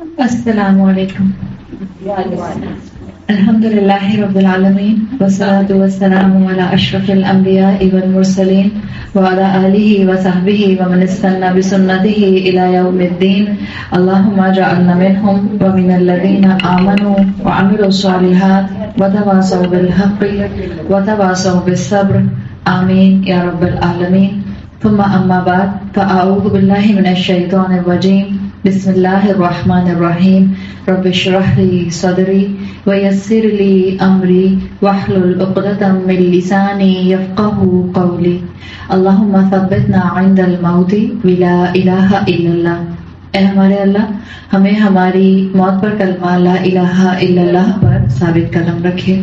السلام علیکم. الحمد للہ رب العالمین والصلاة والسلام علی اشرف الانبیاء والمرسلین وعلی آلہ وصحبہ ومن استنى بسنته الى یوم الدین. اللہم اجعلنا منہم ومن الذین آمنوا وعملوا الصالحات وتواصوا بالحق وتواصوا بالصبر. آمین یا رب العالمین. ثم اما بعد فاعوذ باللہ من الشیطان الرجیم. بسم اللہ الرحمن الرحیم. رب اشرح لی صدری ویسر لی امری واحلل عقدۃ من لسانی یفقہوا قولی. اللہم ثبتنا عند الموت بلا الہ الا اللہ. اے ہمارے اللہ، ہمیں ہماری موت پر کلمہ لا الہ الا اللہ پر ثابت قدم رکھے.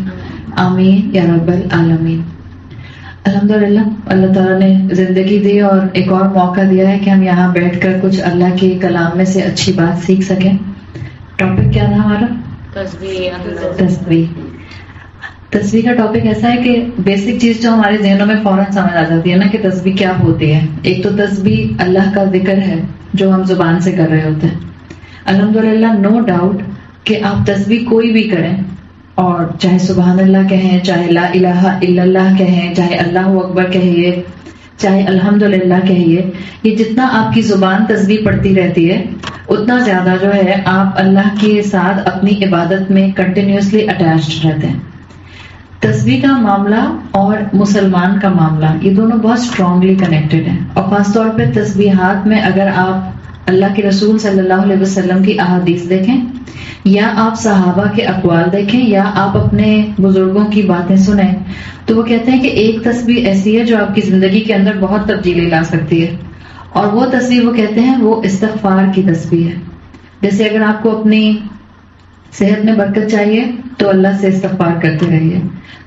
آمین یا رب العالمین. الحمدللہ اللہ تعالیٰ نے زندگی دی اور ایک اور موقع دیا ہے کہ ہم یہاں بیٹھ کر کچھ اللہ کے کلام میں سے اچھی بات سیکھ سکیں. ٹاپک کیا تھا ہمارا؟ تصویر. تصویر کا ٹاپک ایسا ہے کہ بیسک چیز جو ہمارے ذہنوں میں فوراً سمجھ آ جاتی ہے نا کہ تصویر کیا ہوتی ہے. ایک تو تصویر اللہ کا ذکر ہے جو ہم زبان سے کر رہے ہوتے ہیں. الحمدللہ نو ڈاؤٹ کہ آپ تصویر کوئی بھی کریں، اور چاہے سبحان اللہ کہیں، چاہے لا الہ الا اللہ کہیں، چاہے اللہ اکبر کہیے، چاہے الحمدللہ کہیے، یہ جتنا آپ کی زبان تسبیح پڑھتی رہتی ہے اتنا زیادہ جو ہے آپ اللہ کے ساتھ اپنی عبادت میں کنٹینیوسلی اٹیچڈ رہتے ہیں. تسبیح کا معاملہ اور مسلمان کا معاملہ یہ دونوں بہت اسٹرانگلی کنیکٹڈ ہیں. اور خاص طور پہ تسبیحات میں اگر آپ اللہ کے رسول صلی اللہ علیہ وسلم کی احادیث دیکھیں، یا آپ صحابہ کے اقوال دیکھیں، یا آپ اپنے بزرگوں کی باتیں سنیں، تو وہ کہتے ہیں کہ ایک تسبیح ایسی ہے جو آپ کی زندگی کے اندر بہت تبدیلی لا سکتی ہے. اور وہ تسبیح وہ کہتے ہیں وہ استغفار کی تسبیح ہے. جیسے اگر آپ کو اپنی صحت میں برکت چاہیے تو اللہ سے استغفار کرتے رہیے.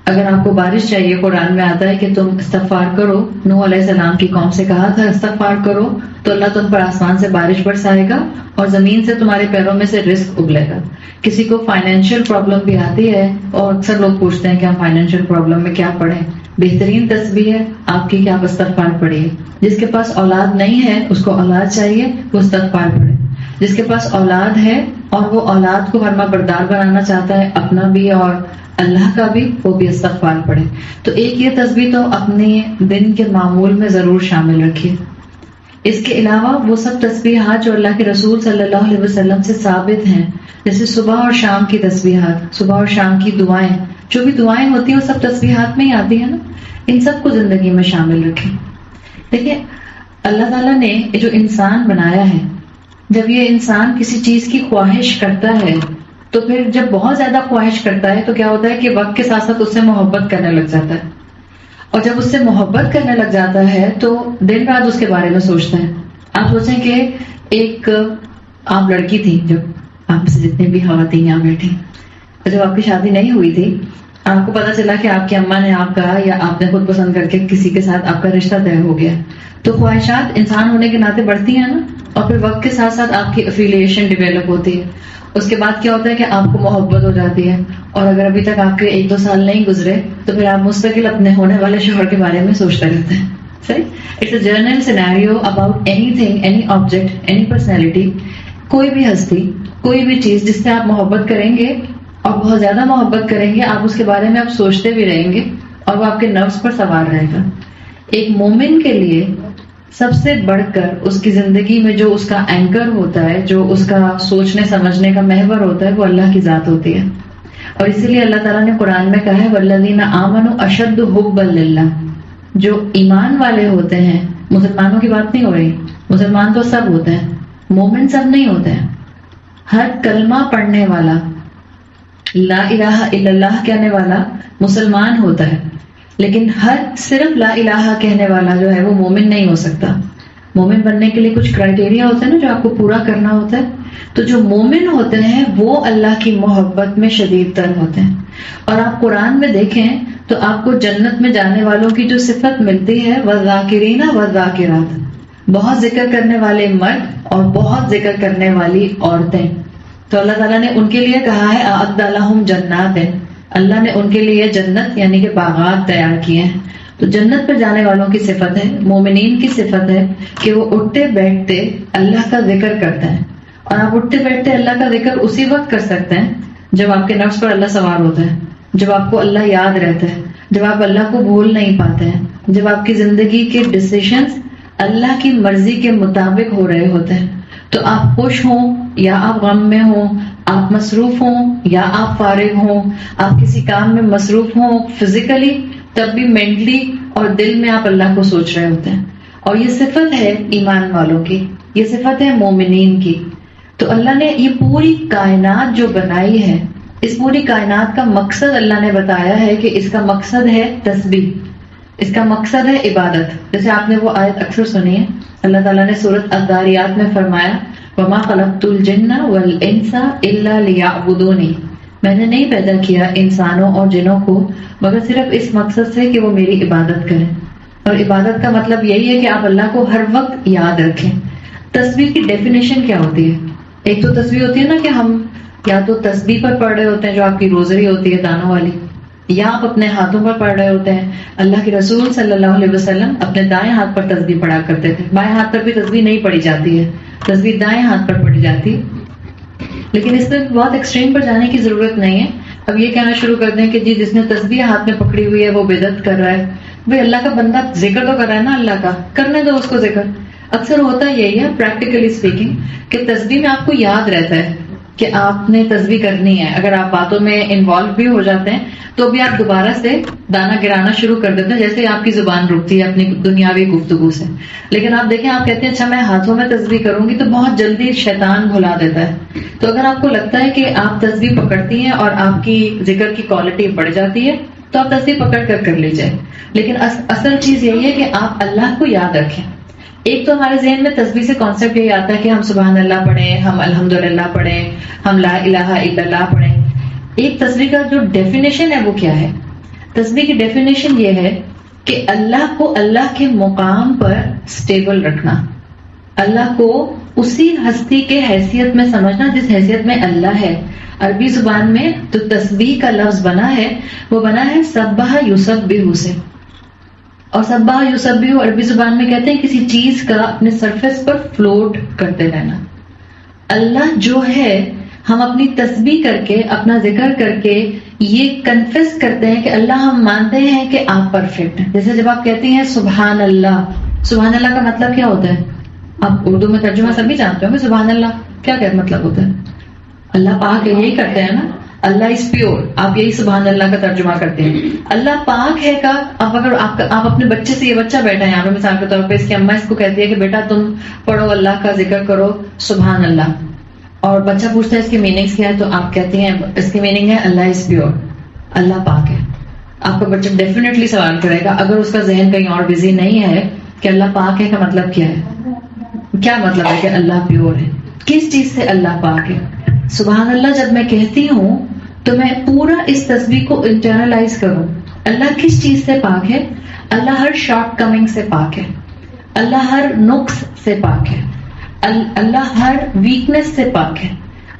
اگر آپ کو بارش چاہیے، قرآن میں آتا ہے کہ تم استغفار کرو. نوح علیہ السلام کی قوم سے کہا تھا استغفار کرو تو اللہ تم پر آسمان سے بارش برسائے گا اور زمین سے تمہارے پیروں میں سے رزق اگلے گا. کسی کو فائنینشیل پرابلم بھی آتی ہے اور اکثر لوگ پوچھتے ہیں کہ ہم فائنینشیل پرابلم میں کیا پڑھیں. بہترین تسبیح ہے آپ کی کہ آپ استغفار پڑھیے. جس کے پاس اولاد نہیں ہے اس کو اولاد چاہیے، وہ استغفار پڑھے. جس کے پاس اولاد ہے اور وہ اولاد کو فرما بردار بنانا چاہتا ہے، اپنا بھی اور اللہ کا بھی، وہ بھی استغفار پڑھے. تو ایک یہ تسبیح تو اپنے دن کے معمول میں ضرور شامل رکھیے. اس کے علاوہ وہ سب تسبیحات جو اللہ کے رسول صلی اللہ علیہ وسلم سے ثابت ہیں، جیسے صبح اور شام کی تسبیحات، صبح اور شام کی دعائیں، جو بھی دعائیں ہوتی ہیں وہ سب تسبیحات میں ہی آتی ہیں نا، ان سب کو زندگی میں شامل رکھیں. دیکھیں اللہ تعالیٰ نے جو انسان بنایا ہے، جب یہ انسان کسی چیز کی خواہش کرتا ہے تو پھر جب بہت زیادہ خواہش کرتا ہے تو کیا ہوتا ہے کہ وقت کے ساتھ ساتھ اس سے محبت کرنے لگ جاتا ہے. اور جب اس سے محبت کرنے لگ جاتا ہے تو دن رات اس کے بارے میں سوچتا ہے. آپ سوچیں کہ ایک آپ لڑکی تھی، جب آپ سے جتنے بھی خواتین یہاں بیٹھی، جب آپ کی شادی نہیں ہوئی تھی، آپ کو پتا چلا کہ آپ کی اماں نے آپ کا یا آپ نے خود پسند کر کے کسی کے ساتھ آپ کا رشتہ طے ہو گیا، تو خواہشات انسان ہونے کے ناطے بڑھتی ہیں نا. اور پھر وقت کے ساتھ ساتھ آپ کی افیلیشن ڈیولپ ہوتی ہے. اس کے بعد کیا ہوتا ہے کہ آپ کو محبت ہو جاتی ہے، اور اگر ابھی تک آپ کے 1-2 سال نہیں گزرے تو پھر آپ مستقل اپنے ہونے والے شوہر کے بارے میں سوچتے رہتے ہیں. صحیح؟ It's a general scenario about anything, any object, any personality. کوئی بھی ہستی، کوئی بھی چیز جس سے آپ محبت کریں گے اور بہت زیادہ محبت کریں گے، آپ اس کے بارے میں آپ سوچتے بھی رہیں گے اور وہ آپ کے نفس پر سوار رہے گا. ایک مومن کے لیے سب سے بڑھ کر اس کی زندگی میں جو اس کا اینکر ہوتا ہے، جو اس کا سوچنے سمجھنے کا محور ہوتا ہے، وہ اللہ کی ذات ہوتی ہے. اور اسی لیے اللہ تعالیٰ نے قرآن میں کہا ہے وَالَّذِينَ آمَنُوا أَشَدُّ حُبًّا لِلَّهِ. جو ایمان والے ہوتے ہیں، مسلمانوں کی بات نہیں ہو رہی، مسلمان تو سب ہوتے ہیں، مومن سب نہیں ہوتے ہیں. ہر کلمہ پڑھنے والا، لا الہ الا اللہ کہنے والا مسلمان ہوتا ہے، لیکن ہر صرف لا الہ کہنے والا جو ہے وہ مومن نہیں ہو سکتا. مومن بننے کے لیے کچھ کرائٹیریا ہوتے ہیں نا جو آپ کو پورا کرنا ہوتا ہے. تو جو مومن ہوتے ہیں وہ اللہ کی محبت میں شدید تر ہوتے ہیں. اور آپ قرآن میں دیکھیں تو آپ کو جنت میں جانے والوں کی جو صفت ملتی ہے والذاکرین والذاکرات، بہت ذکر کرنے والے مرد اور بہت ذکر کرنے والی عورتیں. تو اللہ تعالیٰ نے ان کے لیے کہا ہے اعد لہم جنات، اللہ نے ان کے لیے جنت یعنی کہ باغات تیار کیے ہیں. تو جنت پر جانے والوں کی صفت ہے، مومنین کی صفت ہے کہ وہ اٹھتے بیٹھتے اللہ کا ذکر کرتے ہیں. اور آپ اٹھتے بیٹھتے اللہ کا ذکر اسی وقت کر سکتے ہیں جب آپ کے نفس پر اللہ سوار ہوتا ہے، جب آپ کو اللہ یاد رہتا ہے، جب آپ اللہ کو بھول نہیں پاتے ہیں، جب آپ کی زندگی کے ڈیسیشنز اللہ کی مرضی کے مطابق ہو رہے ہوتے ہیں. تو آپ خوش ہوں یا آپ غم میں ہوں، آپ مصروف ہوں یا آپ فارغ ہوں، آپ کسی کام میں مصروف ہوں فزیکلی، تب بھی مینٹلی اور دل میں آپ اللہ کو سوچ رہے ہوتے ہیں. اور یہ صفت ہے ایمان والوں کی، یہ صفت ہے مومنین کی. تو اللہ نے یہ پوری کائنات جو بنائی ہے، اس پوری کائنات کا مقصد اللہ نے بتایا ہے کہ اس کا مقصد ہے تسبیح، اس کا مقصد ہے عبادت. جیسے آپ نے وہ آیت اکثر سنی ہے، اللہ تعالیٰ نے سورۃ الذاریات میں فرمایا وَمَا خَلَقْتُ الْجِنَّ وَالْإِنسَ إِلَّا لِيَعْبُدُونِ، میں نے نہیں پیدا کیا انسانوں اور جنوں کو مگر صرف اس مقصد سے کہ وہ میری عبادت کریں. اور عبادت کا مطلب یہی ہے کہ آپ اللہ کو ہر وقت یاد رکھیں. تسبیح کی ڈیفینیشن کیا ہوتی ہے؟ ایک تو تسبیح ہوتی ہے نا کہ ہم یا تو تسبیح پر پڑھ رہے ہوتے ہیں جو آپ کی روزری ہوتی ہے دانوں والی، یا آپ اپنے ہاتھوں پر پڑھ رہے ہوتے ہیں. اللہ کے رسول صلی اللہ علیہ وسلم اپنے دائیں ہاتھ پر تسبیح پڑھا کرتے تھے. بائیں ہاتھ پر بھی تسبیح نہیں پڑھی جاتی ہے، تسبیح دائیں ہاتھ پر پڑھی جاتی ہے. لیکن اس میں بہت ایکسٹریم پر جانے کی ضرورت نہیں ہے. اب یہ کہنا شروع کر دیں کہ جی جس نے تسبیح ہاتھ میں پکڑی ہوئی ہے وہ بدعت کر رہا ہے. بھئی اللہ کا بندہ ذکر تو کر رہا ہے نا اللہ کا، کرنے دو اس کو ذکر. اکثر ہوتا یہی ہے پریکٹیکلی اسپیکنگ کہ تسبیح میں آپ کو یاد رہتا ہے کہ آپ نے تسبیح کرنی ہے. اگر آپ باتوں میں انوالو بھی ہو جاتے ہیں تو بھی آپ دوبارہ سے دانا گرانا شروع کر دیتے ہیں جیسے آپ کی زبان رکتی ہے اپنی دنیاوی گفتگو سے. لیکن آپ دیکھیں آپ کہتے ہیں اچھا میں ہاتھوں میں تسبیح کروں گی تو بہت جلدی شیطان بھلا دیتا ہے. تو اگر آپ کو لگتا ہے کہ آپ تسبیح پکڑتی ہیں اور آپ کی ذکر کی کوالٹی بڑھ جاتی ہے تو آپ تسبیح پکڑ کر لیجیے. لیکن اصل چیز یہی ہے کہ آپ اللہ کو یاد رکھیں. ایک تو ہمارے ذہن میں تسبیح سے کانسیپٹ یہی آتا ہے کہ ہم سبحان اللہ پڑھیں، ہم الحمدللہ پڑھیں، ہم لا الہ الا اللہ پڑھیں. ایک تسبیح کا جو ڈیفینیشن ہے وہ کیا ہے؟ تسبیح کی ڈیفینیشن یہ ہے کہ اللہ کو اللہ کے مقام پر سٹیبل رکھنا، اللہ کو اسی ہستی کے حیثیت میں سمجھنا جس حیثیت میں اللہ ہے. عربی زبان میں تو تسبیح کا لفظ بنا ہے وہ بنا ہے سبح یسبح سے. اور سبح یسبح عربی زبان میں کہتے ہیں کسی چیز کا اپنے سرفیس پر فلوٹ کرتے رہنا. اللہ جو ہے ہم اپنی تسبیح کر کے اپنا ذکر کر کے یہ کنفیس کرتے ہیں کہ اللہ ہم مانتے ہیں کہ آپ پرفیکٹ ہیں. جیسے جب آپ کہتی ہیں سبحان اللہ، سبحان اللہ کا مطلب کیا ہوتا ہے؟ آپ اردو میں ترجمہ سبھی جانتے ہوں گے. سبحان اللہ کیا مطلب ہوتا ہے؟ اللہ پاک ہے، یہی کرتے ہیں نا. اللہ از پیور، آپ یہی سبحان اللہ کا ترجمہ کرتے ہیں. اللہ پاک ہے کا اب اگر آپ اپنے بچے سے، یہ بچہ بیٹھا ہے یہاں پہ مثال کے طور پہ، اس کی اماں اس کو کہتی ہے کہ بیٹا تم پڑھو اللہ کا ذکر کرو سبحان اللہ، اور بچہ پوچھتا ہے اس کی میننگز کیا ہے تو آپ کہتی ہیں اس کی میننگ ہے اللہ از پیور، اللہ پاک ہے. آپ کا بچہ ڈیفینیٹلی سوال کرے گا اگر اس کا ذہن کہیں اور بزی نہیں ہے کہ اللہ پاک ہے کا مطلب کیا ہے. کیا مطلب ہے کہ اللہ پیور ہے؟ کس چیز سے اللہ پاک ہے؟ سبحان اللہ جب میں کہتی ہوں تو میں پورا اس تسبیح کو انٹرنلائز کروں. اللہ کس چیز سے پاک ہے؟ اللہ ہر شارٹ کمنگ سے پاک ہے، اللہ ہر نقص سے پاک ہے، اللہ ہر ویکنس سے پاک ہے.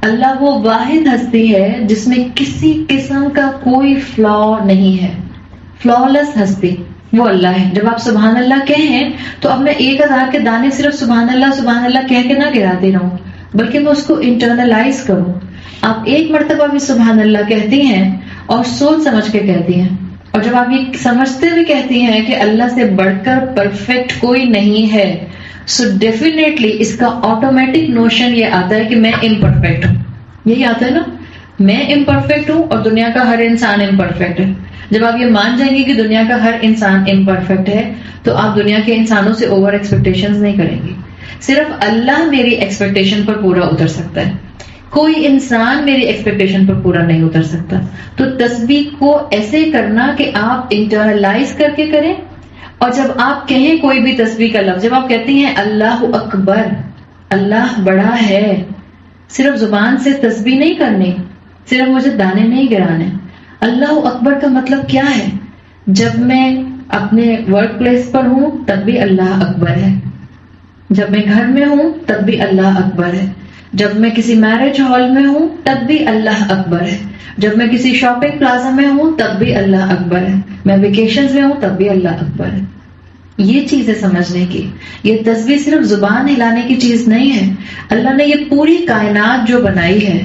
اللہ وہ واحد ہستی ہے جس میں کسی قسم کا کوئی فلا نہیں ہے. فلالیس ہستی وہ اللہ ہے. جب آپ سبحان اللہ کہیں تو اب میں 1000 کے دانے صرف سبحان اللہ کہہ کے نہ گراتی رہوں بلکہ میں اس کو انٹرنلائز کروں. آپ ایک مرتبہ بھی سبحان اللہ کہتی ہیں اور سوچ سمجھ کے کہتی ہیں، اور جب آپ یہ سمجھتے ہوئے کہتی ہیں کہ اللہ سے بڑھ کر پرفیکٹ کوئی نہیں ہے، سو ڈیفینیٹلی اس کا آٹومیٹک نوشن یہ آتا ہے کہ میں امپرفیکٹ ہوں. یہی آتا ہے نا، میں امپرفیکٹ ہوں اور دنیا کا ہر انسان امپرفیکٹ ہے. جب آپ یہ مان جائیں گے کہ دنیا کا ہر انسان امپرفیکٹ ہے تو آپ دنیا کے انسانوں سے اوور ایکسپیکٹیشنز نہیں کریں گے. صرف اللہ میری ایکسپیکٹیشن پر پورا اتر سکتا ہے، کوئی انسان میری ایکسپیکٹیشن پر پورا نہیں اتر سکتا. تو تسبیح کو ایسے کرنا کہ آپ انٹرنلائز کر کے کریں، اور جب آپ کہیں کوئی بھی تسبیح کا لفظ، جب آپ کہتی ہیں اللہ اکبر، اللہ بڑا ہے، صرف زبان سے تسبیح نہیں کرنی، صرف مجھے دانے نہیں گرانے. اللہ اکبر کا مطلب کیا ہے؟ جب میں اپنے ورک پلیس پر ہوں تب بھی اللہ اکبر ہے، جب میں گھر میں ہوں تب بھی اللہ اکبر ہے، جب میں کسی میرج ہال میں ہوں تب بھی اللہ اکبر ہے، جب میں کسی شاپنگ پلازا میں ہوں تب بھی اللہ اکبر ہے، میں ویکیشنز میں ہوں تب بھی اللہ اکبر ہے. یہ چیز ہے سمجھنے کی. یہ تسبیح صرف زبان ہلانے کی چیز نہیں ہے. اللہ نے یہ پوری کائنات جو بنائی ہے،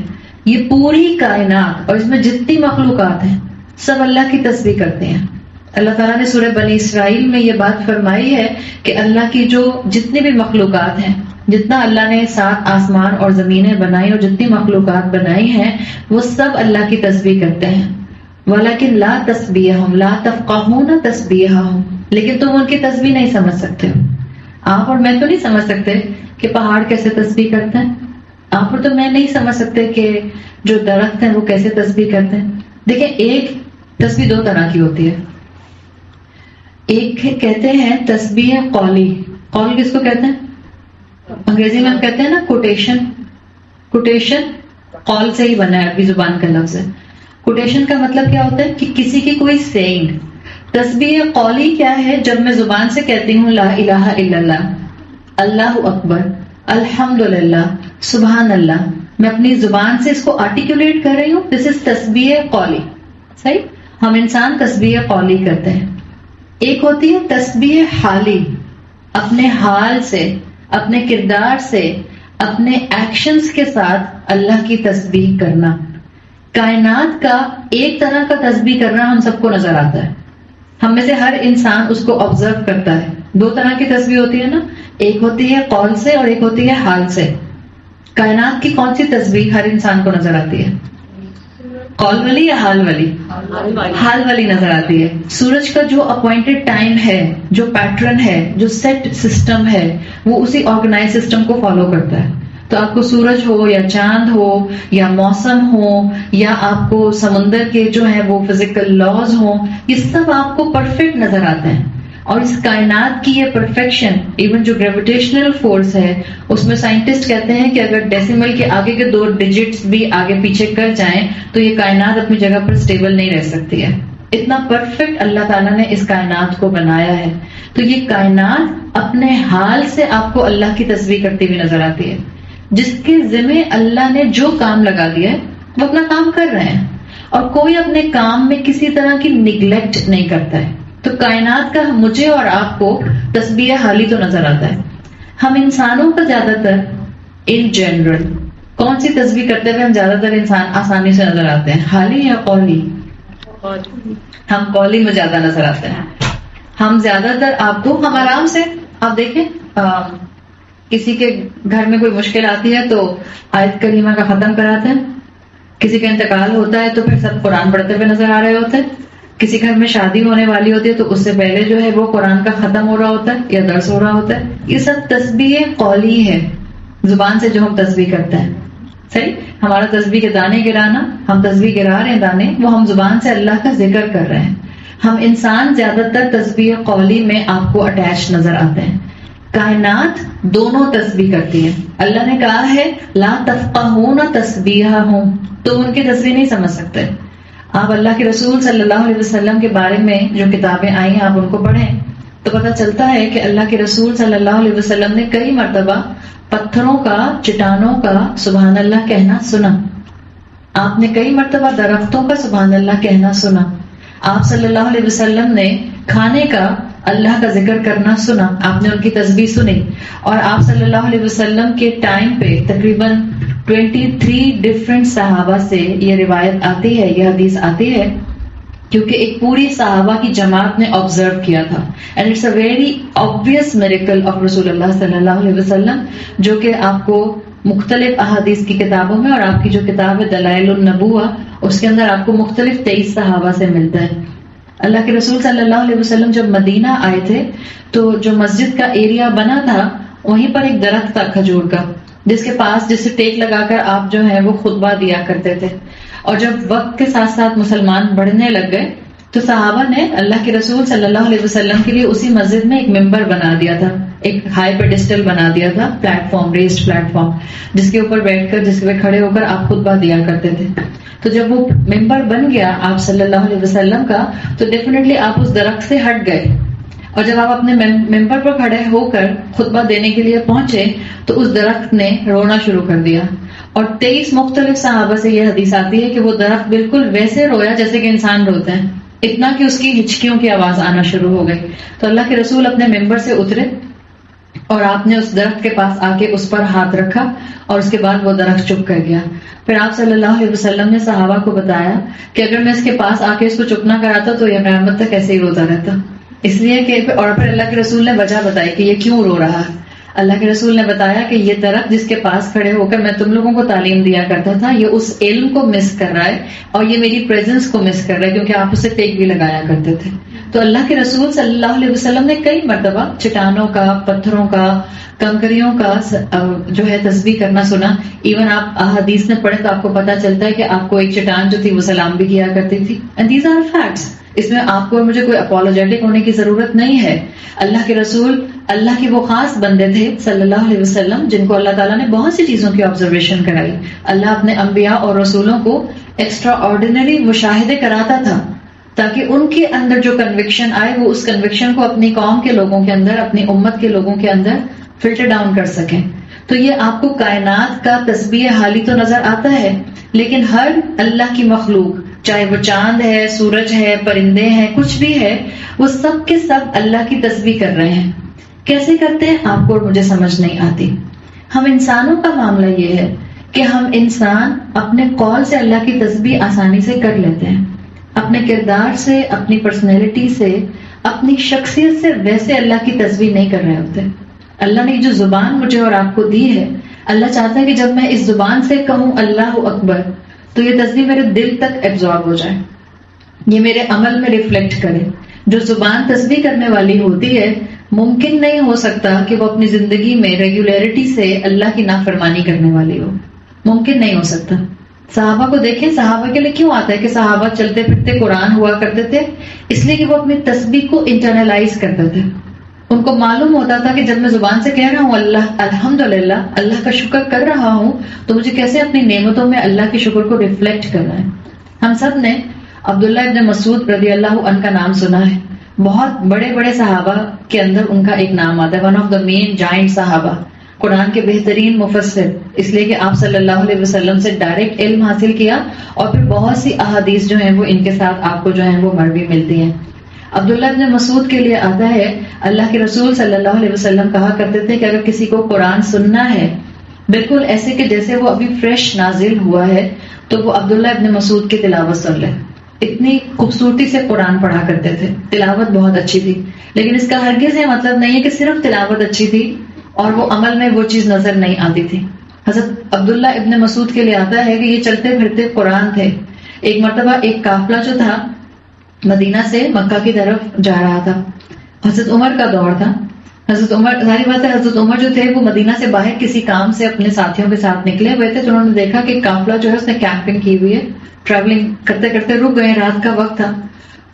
یہ پوری کائنات اور اس میں جتنی مخلوقات ہیں سب اللہ کی تسبیح کرتے ہیں. اللہ تعالیٰ نے سورہ بنی اسرائیل میں یہ بات فرمائی ہے کہ اللہ کی جو جتنی بھی مخلوقات ہیں، جتنا اللہ نے 7 آسمان اور زمینیں بنائی اور جتنی مخلوقات بنائی ہیں، وہ سب اللہ کی تسبیح کرتے ہیں. وَلَكِنْ لَا تَسْبِيحَهُمْ لَا تَفْقَهُونَ تَسْبِيحَهُمْ، لیکن تم ان کی تسبیح نہیں سمجھ سکتے ہو. آپ اور میں تو نہیں سمجھ سکتے کہ پہاڑ کیسے تسبیح کرتے ہیں. آپ اور تو میں نہیں سمجھ سکتے کہ جو درخت ہیں وہ کیسے تسبیح کرتے ہیں. دیکھیں، ایک تسبیح 2 طرح کی ہوتی ہے. ایک کہتے ہیں تسبیح قولی. قول کس کو کہتے ہیں؟ انگریزی میں ہم کہتے ہیں نا کوٹیشن. کوٹیشن قول سے ہی بنا ہے، عربی زبان کا لفظ ہے. کوٹیشن کا مطلب کیا ہوتا ہے کہ کسی کی کوئی سیئنگ. تسبیح قولی کیا ہے؟ جب میں زبان سے کہتی ہوں لا الہ الا اللہ، اللہ اکبر، الحمدللہ، سبحان اللہ، میں اپنی زبان سے اس کو آرٹیکولیٹ کر رہی ہوں. دس از تسبیح قولی. صحیح؟ ہم انسان تسبیح قولی کرتے ہیں. ایک ہوتی ہے تسبیح حالی، اپنے حال سے، اپنے کردار سے، اپنے ایکشنز کے ساتھ اللہ کی تسبیح کرنا. کائنات کا ایک طرح کا تسبیح کرنا ہم سب کو نظر آتا ہے. ہم میں سے ہر انسان اس کو آبزرو کرتا ہے. 2 طرح کی تسبیح ہوتی ہے نا، ایک ہوتی ہے قول سے اور ایک ہوتی ہے حال سے. کائنات کی کون سی تسبیح ہر انسان کو نظر آتی ہے؟ قول والی یا حال والی؟ حال والی نظر آتی ہے. سورج کا جو اپوائنٹڈ ٹائم ہے، جو پیٹرن ہے، جو سیٹ سسٹم ہے، وہ اسی آرگنائز سسٹم کو فالو کرتا ہے. تو آپ کو سورج ہو یا چاند ہو یا موسم ہو یا آپ کو سمندر کے جو ہیں وہ فزیکل لاز ہوں، یہ سب آپ کو پرفیکٹ نظر آتے ہیں. اور اس کائنات کی یہ پرفیکشن، ایون جو گریویٹیشنل فورس ہے، اس میں سائنٹسٹ کہتے ہیں کہ اگر ڈیسیمل کے آگے کے 2 ڈیجٹس بھی آگے پیچھے کر جائیں تو یہ کائنات اپنی جگہ پر اسٹیبل نہیں رہ سکتی ہے. اتنا پرفیکٹ اللہ تعالیٰ نے اس کائنات کو بنایا ہے. تو یہ کائنات اپنے حال سے آپ کو اللہ کی تسبیح کرتی ہوئی نظر آتی ہے. جس کے ذمہ اللہ نے جو کام لگا دیا ہے وہ اپنا کام کر رہے ہیں، اور کوئی اپنے کام میں کسی طرح کی نیگلیکٹ نہیں کرتا ہے. تو کائنات کا مجھے اور آپ کو تسبیح حالی تو نظر آتا ہے. ہم انسانوں کا زیادہ تر ان جنرل کون سی تسبیح کرتے ہوئے ہم زیادہ تر انسان آسانی سے نظر آتے ہیں؟ حالی یا قولی؟ ہم قولی میں زیادہ نظر آتے ہیں. ہم زیادہ تر آپ کو ہم آرام سے، آپ دیکھیں کسی کے گھر میں کوئی مشکل آتی ہے تو آیت کریمہ کا ختم کراتے ہیں. کسی کا انتقال ہوتا ہے تو پھر سب قرآن پڑھتے ہوئے نظر آ رہے ہوتے ہیں. کسی گھر میں شادی ہونے والی ہوتی ہے تو اس سے پہلے جو ہے وہ قرآن کا ختم ہو رہا ہوتا ہے یا درس ہو رہا ہوتا ہے. یہ سب تسبیح قولی ہے، زبان سے جو ہم تسبیح کرتے ہیں. صحیح؟ ہمارا تسبیح کے دانے گرانا، ہم تسبیح گرا رہے ہیں دانے، وہ ہم زبان سے اللہ کا ذکر کر رہے ہیں. ہم انسان زیادہ تر تسبیح قولی میں آپ کو اٹیچ نظر آتے ہیں. کائنات دونوں تسبیح کرتی ہے. اللہ نے کہا ہے لا تفقہون تسبیحہم، تم ان کی تسبیح نہیں سمجھ سکتے. آپ اللہ کے رسول صلی اللہ علیہ وسلم کے بارے میں جو کتابیں آئی ہیں آپ ان کو پڑھیں تو پتہ چلتا ہے کہ اللہ کے رسول صلی اللہ علیہ وسلم نے کئی مرتبہ پتھروں کا، چٹانوں کا سبحان اللہ کہنا سنا. آپ نے کئی مرتبہ درختوں کا سبحان اللہ کہنا سنا. آپ صلی اللہ علیہ وسلم نے کھانے کا اللہ کا ذکر کرنا سنا. آپ نے ان کی تسبیح سنی. اور آپ صلی اللہ علیہ وسلم کے ٹائم پہ تقریباً 23 ڈفرینٹ صحابہ سے یہ روایت آتی ہے، یہ حدیث آتی ہے، کیونکہ ایک پوری صحابہ کی جماعت نے آبزرو کیا تھا. And it's a very obvious miracle of رسول اللہ صلی اللہ علیہ وسلم، جو کہ آپ کو مختلف احادیث کی کتابوں میں، اور آپ کی جو کتاب ہے دلائل النبوہ، اس کے اندر آپ کو مختلف 23 صحابہ سے ملتا ہے. اللہ کے رسول صلی اللہ علیہ وسلم جب مدینہ آئے تھے تو جو مسجد کا ایریا بنا تھا وہیں پر ایک درخت تھا کھجور کا، جس کے پاس جسے ٹیک لگا کر آپ جو ہے وہ خطبہ دیا کرتے تھے. اور جب وقت کے ساتھ ساتھ مسلمان بڑھنے لگ گئے تو صحابہ نے اللہ کے رسول صلی اللہ علیہ وسلم کے لیے اسی مسجد میں ایک ممبر بنا دیا تھا، ایک ہائی پیڈسٹل بنا دیا تھا، plate form, raised plate form, جس کے اوپر بیٹھ کر، جس پہ کھڑے ہو کر آپ خطبہ دیا کرتے تھے. تو جب وہ ممبر بن گیا آپ صلی اللہ علیہ وسلم کا تو ڈیفینیٹلی آپ اس درخت سے ہٹ گئے، اور جب آپ اپنے ممبر پر کھڑے ہو کر خطبہ دینے کے لیے پہنچے تو اس درخت نے رونا شروع کر دیا. اور 23 مختلف صحابہ سے یہ حدیث آتی ہے کہ وہ درخت بالکل ویسے رویا جیسے کہ انسان روتے ہیں. اتنا کہ اس کی ہچکیوں کی آواز آنا شروع ہو گئی. تو اللہ کے رسول اپنے ممبر سے اترے اور آپ نے اس درخت کے پاس آ کے اس پر ہاتھ رکھا اور اس کے بعد وہ درخت چپ کر گیا. پھر آپ صلی اللہ علیہ وسلم نے صحابہ کو بتایا کہ اگر میں اس کے پاس آ کے اس کو چپ نہ کراتا تو یہ قیامت تک ایسے ہی روتا رہتا. اس لیے کہ اور پھر اللہ کے رسول نے وجہ بتائی کہ یہ کیوں رو رہا ہے. اللہ کے رسول نے بتایا کہ یہ درخت جس کے پاس کھڑے ہو کر میں تم لوگوں کو تعلیم دیا کرتا تھا، یہ اس علم کو مس کر رہا ہے اور یہ میری پریزنس کو مس کر رہا ہے، کیونکہ آپ اسے ٹیک بھی لگایا کرتے تھے. تو اللہ کے رسول صلی اللہ علیہ وسلم نے کئی مرتبہ چٹانوں کا، پتھروں کا، کنکریوں کا جو ہے تسبیح کرنا سنا. ایون آپ احادیث میں پڑھیں تو آپ کو پتا چلتا ہے کہ آپ کو ایک چٹان جو تھی وہ سلام بھی کیا کرتی تھی. And these are facts. اس میں آپ کو اور مجھے کوئی اپولوجیٹک ہونے کی ضرورت نہیں ہے. اللہ کے رسول اللہ کے وہ خاص بندے تھے صلی اللہ علیہ وسلم جن کو اللہ تعالیٰ نے بہت سی چیزوں کی آبزرویشن کرائی. اللہ اپنے انبیاء اور رسولوں کو ایکسٹرا آرڈینری مشاہدے کراتا تھا تاکہ ان کے اندر جو کنوکشن آئے وہ اس کنوکشن کو اپنی قوم کے لوگوں کے اندر، اپنی امت کے لوگوں کے اندر فلٹر ڈاؤن کر سکیں. تو یہ آپ کو کائنات کا تسبیح حالی تو نظر آتا ہے، لیکن ہر اللہ کی مخلوق، چاہے وہ چاند ہے، سورج ہے، پرندے ہیں، کچھ بھی ہے، وہ سب کے سب اللہ کی تسبیح کر رہے ہیں. کیسے کرتے ہیں آپ کو اور مجھے سمجھ نہیں آتی. ہم انسانوں کا معاملہ یہ ہے کہ ہم انسان اپنے قول سے اللہ کی تسبیح آسانی سے کر لیتے ہیں، اپنے کردار سے، اپنی پرسنالٹی سے، اپنی شخصیت سے ویسے اللہ کی تسبیح نہیں کر رہے ہوتے. اللہ نے جو زبان مجھے اور آپ کو دی ہے، اللہ چاہتا ہے کہ جب میں اس زبان سے کہوں اللہ اکبر تو یہ تسبیح میرے دل تک ایبزارب ہو جائے، یہ میرے عمل میں ریفلیکٹ کرے. جو زبان تسبیح کرنے والی ہوتی ہے ممکن نہیں ہو سکتا کہ وہ اپنی زندگی میں ریگولیرٹی سے اللہ کی نافرمانی کرنے والی ہو، ممکن نہیں ہو سکتا. صحابہ کو دیکھیں، صحابہ کے لیے کیوں آتا ہے کہ صحابہ چلتے پھرتے قرآن ہوا کرتے تھے؟ اس لیے کہ وہ اپنی تسبیح کو انٹرنلائز کرتے تھے. ان کو معلوم ہوتا تھا کہ جب میں زبان سے کہہ رہا ہوں اللہ الحمدللہ، اللہ کا شکر کر رہا ہوں، تو مجھے کیسے اپنی نعمتوں میں اللہ کے شکر کو ریفلیکٹ کرنا ہے. ہم سب نے عبداللہ ابن مسعود رضی اللہ عنہ کا نام سنا ہے. بہت بڑے بڑے صحابہ کے اندر ان کا ایک نام آتا ہے، one of the main giant صحابہ، قرآن کے بہترین مفسر، اس لیے کہ آپ صلی اللہ علیہ وسلم سے ڈائریکٹ علم حاصل کیا اور پھر بہت سی احادیث جو ہیں وہ ان کے ساتھ آپ کو جو ہیں وہ مروی ملتی ہیں. عبداللہ ابن مسعود کے لیے آتا ہے اللہ کے رسول صلی اللہ علیہ وسلم کہا کرتے تھے کہ اگر کسی کو قرآن سننا ہے بالکل ایسے کہ جیسے وہ ابھی فریش نازل ہوا ہے تو وہ عبداللہ ابن مسعود کی تلاوت سن لے. اتنی خوبصورتی سے قرآن پڑھا کرتے تھے، تلاوت بہت اچھی تھی. لیکن اس کا ہرگز یہ مطلب نہیں ہے کہ صرف تلاوت اچھی تھی اور وہ عمل میں وہ چیز نظر نہیں آتی تھی. حضرت عبداللہ ابن مسعود کے لیے آتا ہے کہ یہ چلتے پھرتے قرآن تھے. ایک مرتبہ ایک قافلہ جو تھا مدینہ سے مکہ کی طرف جا رہا تھا. حضرت عمر کا دور تھا. حضرت عمر، ظاہر بات ہے حضرت عمر جو تھے وہ مدینہ سے باہر کسی کام سے اپنے ساتھیوں کے ساتھ نکلے ہوئے تھے. تو انہوں نے دیکھا کہ قافلہ جو ہے اس نے کیمپنگ کی ہوئی ہے، ٹریولنگ کرتے کرتے رک گئے. رات کا وقت تھا.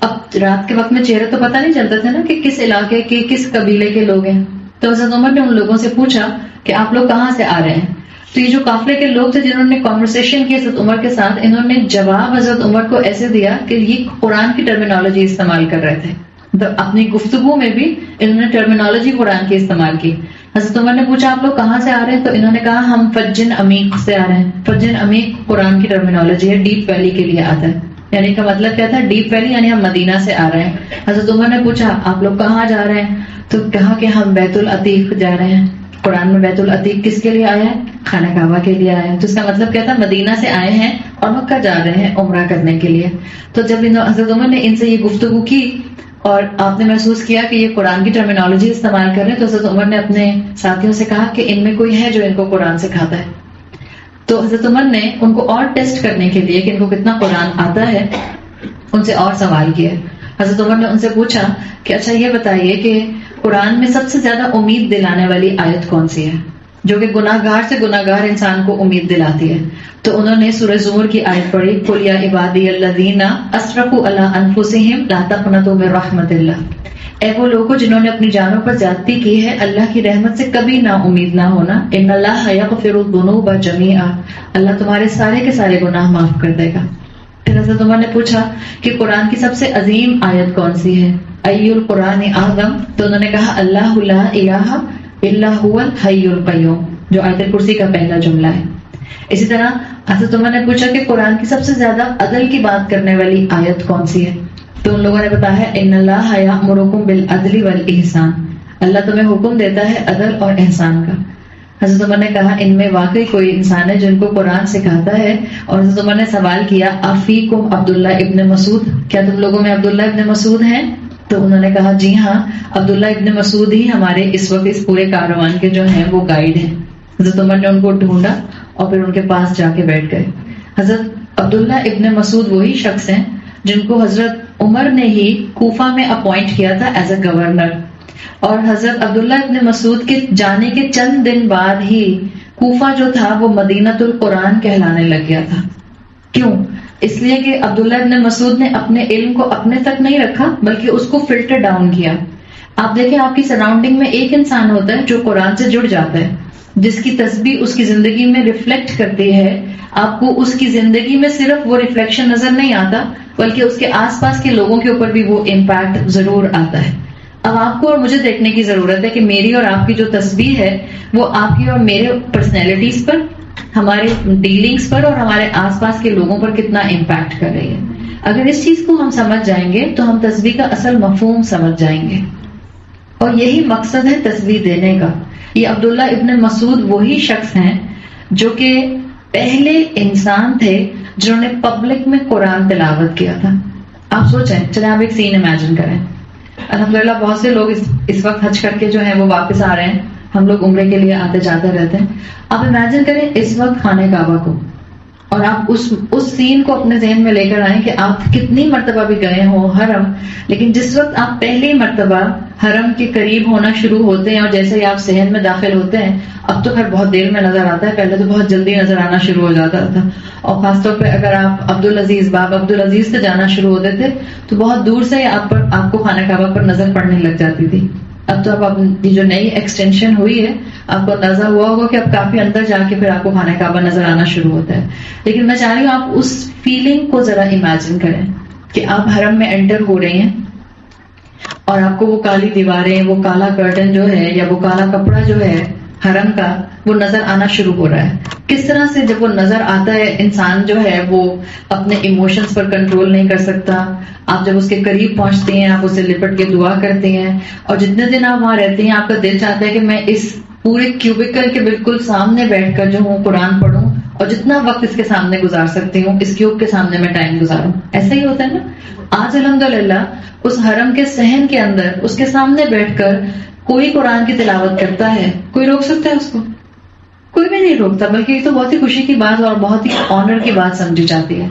اب رات کے وقت میں چہرے تو پتہ نہیں چلتا تھا نا کہ کس علاقے کے کس قبیلے کے لوگ ہیں. تو حضرت عمر نے ان لوگوں سے پوچھا کہ آپ لوگ کہاں سے آ رہے ہیں. تو یہ جو قافلے کے لوگ تھے جنہوں نے کانورسیشن کی حضرت عمر کے ساتھ، انہوں نے جواب حضرت عمر کو ایسے دیا کہ یہ قرآن کی ٹرمینالوجی استعمال کر رہے تھے. اپنی گفتگو میں بھی انہوں نے ٹرمینالوجی قرآن کی استعمال کی. حضرت عمر نے پوچھا آپ لوگ کہاں سے آ رہے ہیں؟ تو انہوں نے کہا ہم فجن عمیق سے آ رہے ہیں. فجن عمیق قرآن کی ٹرمینالوجی ہے، ڈیپ ویلی کے لیے آتا ہے. یعنی کا مطلب کیا تھا؟ ڈیپ ویلی یعنی ہم مدینہ سے آ رہے ہیں. حضرت عمر نے پوچھا آپ لوگ کہاں جا رہے ہیں؟ تو کہا کہ ہم بیت العتیق جا رہے ہیں. قرآن میں بیت العتیق کس کے لیے آیا ہے؟ خانہ کعبہ کے لیے آیا ہے. تو اس کا مطلب کیا تھا؟ مدینہ سے آئے ہیں اور مکہ جا رہے ہیں عمرہ کرنے کے لیے. تو جب حضرت عمر نے ان سے یہ گفتگو کی اور آپ نے محسوس کیا کہ یہ قرآن کی ٹرمینالوجی استعمال کر رہے ہیں، تو حضرت عمر نے اپنے ساتھیوں سے کہا کہ ان میں کوئی ہے جو ان کو قرآن سکھاتا ہے. تو حضرت عمر نے ان کو اور ٹیسٹ کرنے کے لیے کہ ان کو کتنا قرآن آتا ہے ان سے اور سوال کیا. حضرت عمر نے ان سے پوچھا کہ اچھا یہ بتائیے کہ قرآن میں سب سے زیادہ امید دلانے والی آیت کون سی ہے جو کہ گناہ گار سے گناہ گار انسان کو امید دلاتی ہے؟ تو انہوں نے سورہ زمر کی آیت پڑھی، قُلْ يَا عِبَادِيَ الَّذِينَ أَسْرَفُوا عَلَىٰ أَنفُسِهِمْ لَا تَقْنَطُوا مِن رَحْمَةِ اللَّهِ. اے وہ لوگوں جنہوں نے اپنی جانوں پر زیادتی کی ہے، اللہ کی رحمت سے کبھی نا امید نہ ہونا. إِنَّ اللَّهَ يَغْفِرُ الذُّنُوبَ جَمِيعًا، اللہ تمہارے سارے کے سارے گناہ معاف کر دے گا. پھر حضرت عمر نے پوچھا کہ قرآن کی سب سے عظیم آیت کون سی ہے؟ ای القرآن اعظم. تو انہوں نے کہا اللہ لا الہ الا هو الحی القیوم، جو آیت الکرسی کا پہلا جملہ ہے. اسی طرح حضرت عمر نے پوچھا کہ قرآن کی سب سے زیادہ عدل کی بات کرنے والی آیت کون سی ہے؟ تو ان لوگوں نے بتایا ان اللہ یأمرکم بالعدل والإحسان، اللہ تمہیں حکم دیتا ہے عدل اور احسان کا۔ حضرت عمر نے کہا ان میں واقعی کوئی انسان ہے جن کو قرآن سکھاتا ہے، اور حضرت عمر نے سوال کیا افیکم عبداللہ ابن مسعود، کیا تم لوگوں میں عبداللہ ابن مسعود ہیں؟ تو انہوں نے کہا جی ہاں، عبداللہ ابن مسعود ہی ہمارے اس وقت اس پورے کاروان کے جو ہیں وہ گائیڈ ہیں۔ حضرت عمر نے ان کو ڈھونڈا اور پھر ان کے پاس جا کے بیٹھ گئے۔ حضرت عبداللہ ابن مسعود وہی شخص ہیں جن کو حضرت عمر نے ہی کوفہ میں اپوائنٹ کیا تھا ایز اے گورنر، اور حضرت عبداللہ ابن مسعود کے جانے کے چند دن بعد ہی کوفہ جو تھا وہ مدینۃ القرآن کہلانے لگ گیا تھا۔ کیوں؟ اس لیے کہ عبداللہ ابن مسعود نے اپنے علم کو اپنے تک نہیں رکھا بلکہ اس کو فلٹر ڈاؤن کیا۔ آپ دیکھیں آپ کی سراؤنڈنگ میں ایک انسان ہوتا ہے جو قرآن سے جڑ جاتا ہے، جس کی تسبیح اس کی زندگی میں ریفلیکٹ کرتی ہے، آپ کو اس کی زندگی میں صرف وہ ریفلیکشن نظر نہیں آتا بلکہ اس کے آس پاس کے لوگوں کے اوپر بھی وہ امپیکٹ ضرور آتا ہے۔ اب آپ کو اور مجھے دیکھنے کی ضرورت ہے کہ میری اور آپ کی جو تسبیح ہے وہ آپ کی اور میرے پرسنالٹیز پر، ہمارے ڈیلنگز پر اور ہمارے آس پاس کے لوگوں پر کتنا امپیکٹ کر رہی ہے۔ اگر اس چیز کو ہم سمجھ جائیں گے تو ہم تسبیح کا اصل مفہوم سمجھ جائیں گے، اور یہی مقصد ہے تسبیح دینے کا۔ یہ عبداللہ ابن مسعود وہی شخص ہیں جو کہ پہلے انسان تھے جنہوں نے پبلک میں قرآن تلاوت کیا تھا۔ آپ سوچیں، چلیں آپ ایک سین امیجن کریں۔ الحمدللہ بہت سے لوگ اس وقت حج کر کے جو ہیں وہ واپس آ رہے ہیں، ہم لوگ عمرے کے لیے آتے جاتے رہتے ہیں۔ آپ امیجن کریں اس وقت خانہ کعبہ کو، اور آپ اس سین کو اپنے ذہن میں لے کر آئیں کہ آپ کتنی مرتبہ بھی گئے ہوں حرم، لیکن جس وقت آپ پہلی مرتبہ حرم کے قریب ہونا شروع ہوتے ہیں اور جیسے ہی آپ صحن میں داخل ہوتے ہیں، اب تو خیر بہت دیر میں نظر آتا ہے، پہلے تو بہت جلدی نظر آنا شروع ہو جاتا تھا، اور خاص طور پہ اگر آپ عبدالعزیز باب عبدالعزیز سے جانا شروع ہوتے تھے تو بہت دور سے آپ کو خانہ کعبہ پر نظر پڑنے لگ جاتی تھی۔ اب تو اب یہ جو نئی ایکسٹینشن ہوئی ہے، آپ کو اندازہ ہوا ہوگا کہ اب کافی اندر جا کے پھر آپ کو خانہ کعبہ نظر آنا شروع ہوتا ہے۔ لیکن میں چاہ رہی ہوں آپ اس فیلنگ کو ذرا امیجن کریں کہ آپ حرم میں انٹر ہو رہے ہیں اور آپ کو وہ کالی دیواریں، وہ کالا کرٹن جو ہے یا وہ کالا کپڑا جو ہے حرم کا وہ نظر آنا شروع ہو رہا ہے۔ کس طرح سے جب وہ نظر آتا ہے انسان جو ہے وہ اپنے ایموشنز پر کنٹرول نہیں کر سکتا۔ آپ جب اس کے قریب پہنچتے ہیں، آپ اسے لپٹ کے دعا کرتے ہیں، اور جتنے دن آپ وہاں رہتے ہیں آپ کا دل چاہتا ہے کہ میں اس پورے کیوبیکل کے بالکل سامنے بیٹھ کر جو ہوں قرآن پڑھوں، اور جتنا وقت اس کے سامنے گزار سکتی ہوں اس کیوب کے سامنے میں ٹائم گزاروں۔ ایسا ہی ہوتا ہے نا۔ آج الحمدللہ اس حرم کے صحن کے اندر اس کے سامنے بیٹھ کر کوئی قرآن کی تلاوت کرتا ہے، کوئی روک سکتا ہے اس کو؟ کوئی بھی نہیں روکتا، بلکہ یہ تو بہت ہی خوشی کی بات اور بہت ہی آنر کی بات سمجھی جاتی ہے۔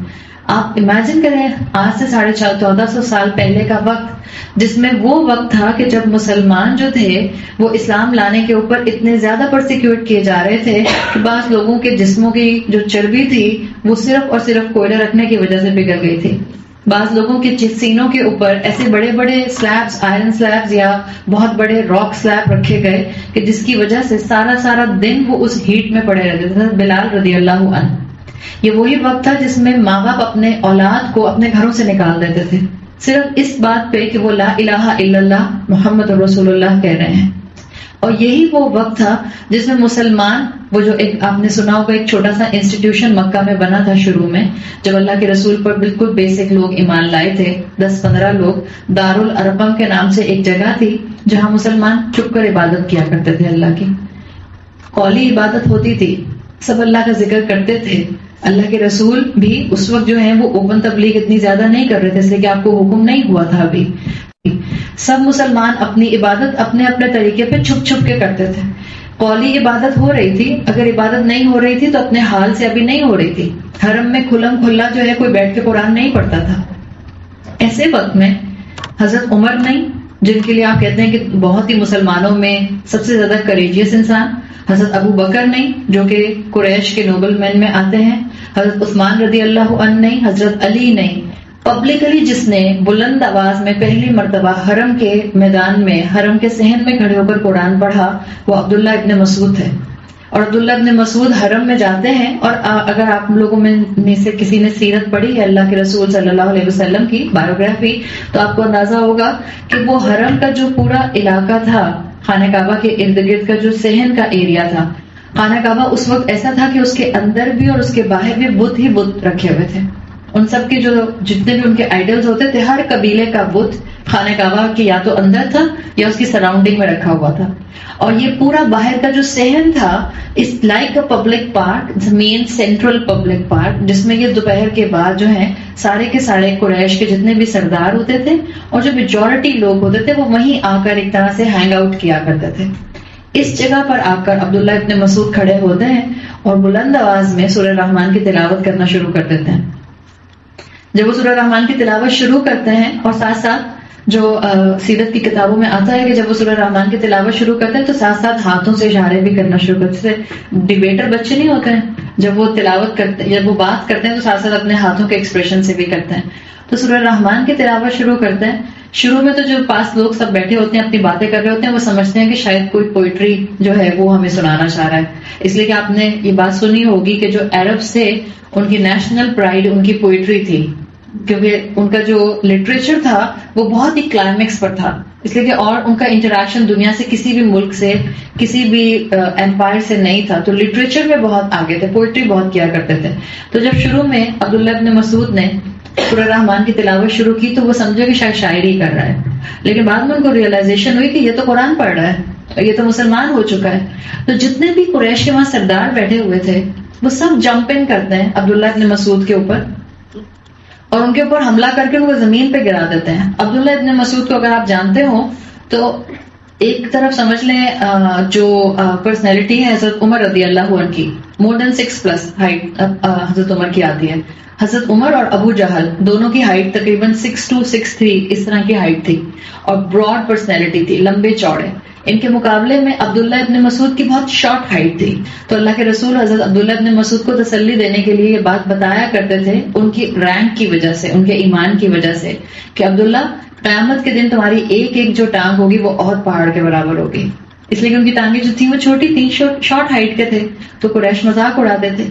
آپ امیجن کریں آج سے 1450 سال پہلے کا وقت، جس میں وہ وقت تھا کہ جب مسلمان جو تھے وہ اسلام لانے کے اوپر اتنے زیادہ پرسیکیوٹ کیے جا رہے تھے کہ بعض لوگوں کے جسموں کی جو چربی تھی وہ صرف اور صرف کوئلہ رکھنے کی وجہ سے پگھل گئی تھی۔ بعض لوگوں کے سینوں کے اوپر ایسے بڑے بڑے سلیبز، آئرن سلیبز یا بہت بڑے راک سلیب رکھے گئے کہ جس کی وجہ سے سارا دن وہ اس ہیٹ میں پڑے رہتے تھے۔ بلال رضی اللہ عنہ، یہ وہی وقت تھا جس میں ماں باپ اپنے اولاد کو اپنے گھروں سے نکال دیتے تھے صرف اس بات پہ کہ وہ لا الہ الا اللہ محمد رسول اللہ کہہ رہے ہیں۔ اور یہی وہ وقت تھا جس میں مسلمان، وہ جو ایک آپ نے سنا ہوگا ایک چھوٹا سا انسٹیٹیوشن مکہ میں بنا تھا شروع میں، جب اللہ کے رسول پر بالکل بیسک لوگ ایمان لائے تھے، 10-15 لوگ، دارالارقم کے نام سے ایک جگہ تھی جہاں مسلمان چھپ کر عبادت کیا کرتے تھے۔ اللہ کی قولی عبادت ہوتی تھی، سب اللہ کا ذکر کرتے تھے۔ اللہ کے رسول بھی اس وقت جو ہیں وہ اوپن تبلیغ اتنی زیادہ نہیں کر رہے تھے، اس لیے کہ آپ کو حکم نہیں ہوا تھا ابھی۔ سب مسلمان اپنی عبادت اپنے اپنے طریقے پہ چھپ چھپ کے کرتے تھے۔ قولی عبادت ہو رہی تھی، اگر عبادت نہیں ہو رہی تھی تو اپنے حال سے ابھی نہیں ہو رہی تھی۔ حرم میں کھلم کھلا جو ہے کوئی بیٹھ کے قرآن نہیں پڑھتا تھا۔ ایسے وقت میں حضرت عمر نہیں، جن کے لیے آپ کہتے ہیں کہ بہت ہی مسلمانوں میں سب سے زیادہ کریجیس انسان، حضرت ابو بکر نہیں جو کہ قریش کے نوبل مین میں آتے ہیں، حضرت عثمان رضی اللہ عنہ نہیں، حضرت علی نہیں، پبلکلی جس نے بلند آواز میں پہلی مرتبہ حرم کے میدان میں، حرم کے صحن میں کھڑے ہو کر قرآن پڑھا، وہ عبداللہ ابن مسعود تھے۔ اور عبداللہ ابن مسعود حرم میں جاتے ہیں، اور اگر آپ لوگوں میں سے کسی نے سیرت پڑھی ہے اللہ کے رسول صلی اللہ علیہ وسلم کی بایوگرافی، تو آپ کو اندازہ ہوگا کہ وہ حرم کا جو پورا علاقہ تھا، خانہ کعبہ کے ارد گرد کا جو صحن کا ایریا تھا، خانہ کعبہ اس وقت ایسا تھا کہ اس کے اندر بھی اور اس کے باہر بھی بت ہی بت رکھے ہوئے تھے۔ ان سب کے جو جتنے بھی ان کے آئیڈلز ہوتے تھے، ہر قبیلے کا بت خانہ کعبہ کے یا تو اندر تھا یا اس کی سراؤنڈنگ میں رکھا ہوا تھا. اور یہ پورا باہر کا جو صحن تھا اس like a public park, main central public park, جس میں یہ دوپہر کے بعد جو ہے سارے کے سارے قریش کے جتنے بھی سردار ہوتے تھے اور جو میجورٹی لوگ ہوتے تھے وہ وہیں آ کر ایک طرح سے ہینگ آؤٹ کیا کرتے تھے. اس جگہ پر آ کر عبداللہ ابن مسعود کھڑے ہوتے ہیں اور بلند آواز میں سورہ رحمان کی تلاوت کرنا شروع کر دیتے ہیں. جب وہ سورہ رحمان کی تلاوت شروع کرتے ہیں، اور ساتھ ساتھ جو سیرت کی کتابوں میں آتا ہے کہ جب وہ سورہ رحمان کی تلاوت شروع کرتے ہیں تو ساتھ ساتھ ہاتھوں سے اشارے بھی کرنا شروع کرتے ہیں. ڈیبیٹر بچے نہیں ہوتے ہیں، جب وہ تلاوت کرتے، جب وہ بات کرتے ہیں تو ساتھ ساتھ اپنے ہاتھوں کے ایکسپریشن سے بھی کرتے ہیں. تو سورہ رحمان کی تلاوت شروع کرتے ہیں. شروع میں تو جو پاس لوگ سب بیٹھے ہوتے ہیں اپنی باتیں کر رہے ہوتے ہیں، وہ سمجھتے ہیں کہ شاید کوئی پوئٹری جو ہے وہ ہمیں سنانا چاہ رہا ہے. اس لیے کہ آپ نے یہ بات سنی ہوگی کہ جو عرب سے ان کی نیشنل پرائڈ ان کی پوئٹری تھی، کیونکہ ان کا جو لٹریچر تھا وہ بہت ہی کلائمیکس پر تھا. اس لیے کہ اور ان کا انٹریکشن دنیا سے کسی بھی ملک سے، کسی بھی امپائر سے نہیں تھا، تو لٹریچر میں بہت آگے تھے، پوئٹری بہت کیا کرتے تھے. تو جب شروع میں عبداللہ ابن مسعود نے سورہ رحمان کی تلاوت شروع کی تو وہ سمجھے کہ شاید شاعری کر رہا ہے، لیکن بعد میں ان کو ریئلائزیشن ہوئی کہ یہ تو قرآن پڑھ رہا ہے، یہ تو مسلمان ہو چکا ہے. تو جتنے بھی قریش کے وہاں سردار بیٹھے ہوئے تھے وہ سب جمپ ان کرتے ہیں عبداللہ ابن مسعود کے اوپر اور ان کے اوپر حملہ کر کے ان کو زمین پہ گرا دیتے ہیں. عبداللہ ابن مسعود کو اگر آپ جانتے ہو تو ایک طرف سمجھ لیں جو پرسنالٹی ہے حضرت عمر رضی اللہ عنہ کی، مور دین 6+ ہائٹ حضرت عمر کی آتی ہے. حضرت عمر اور ابو جہل دونوں کی ہائٹ تقریباً 6'2", 6'3" اس طرح کی ہائٹ تھی اور براڈ پرسنالٹی تھی، لمبے چوڑے. ان کے مقابلے میں عبداللہ ابن مسعود کی بہت شارٹ ہائٹ تھی. تو اللہ کے رسول حضرت عبداللہ ابن مسعود کو تسلی دینے کے لیے یہ بات بتایا کرتے تھے ان کی رینک کی وجہ سے، ان کے ایمان کی وجہ سے، کہ عبداللہ قیامت کے دن تمہاری ایک ایک جو ٹانگ ہوگی وہ عہد پہاڑ کے برابر ہوگی. اس لیے کہ ان کی ٹانگیں جو تھی وہ چھوٹی تھی، شارٹ ہائٹ کے تھے، تو قریش مذاق اڑاتے تھے.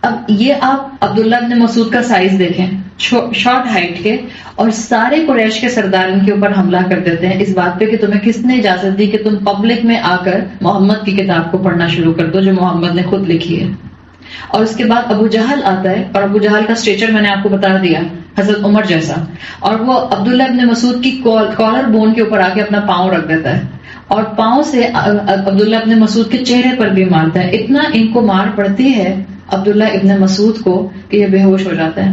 اب یہ آپ عبداللہ ابن مسعود کا سائز دیکھیں، شارٹ ہائٹ کے، اور سارے قریش کے سردار ان کے اوپر حملہ کر دیتے ہیں اس بات پہ کہ تمہیں کس نے اجازت دی کہ تم پبلک میں آ کر محمد کی کتاب کو پڑھنا شروع کر دو جو محمد نے خود لکھی ہے. اور اس کے بعد ابو جہل آتا ہے، اور ابو جہل کا اسٹیچر میں نے آپ کو بتا دیا حضرت عمر جیسا، اور وہ عبداللہ ابن مسعود کی کالر بون کے اوپر آ کے اپنا پاؤں رکھ دیتا ہے اور پاؤں سے عبداللہ ابن مسعود کے چہرے پر بھی مارتا ہے. اتنا ان کو مار پڑتی ہے عبداللہ ابن مسعود کو کہ یہ بے ہوش ہو جاتا ہے.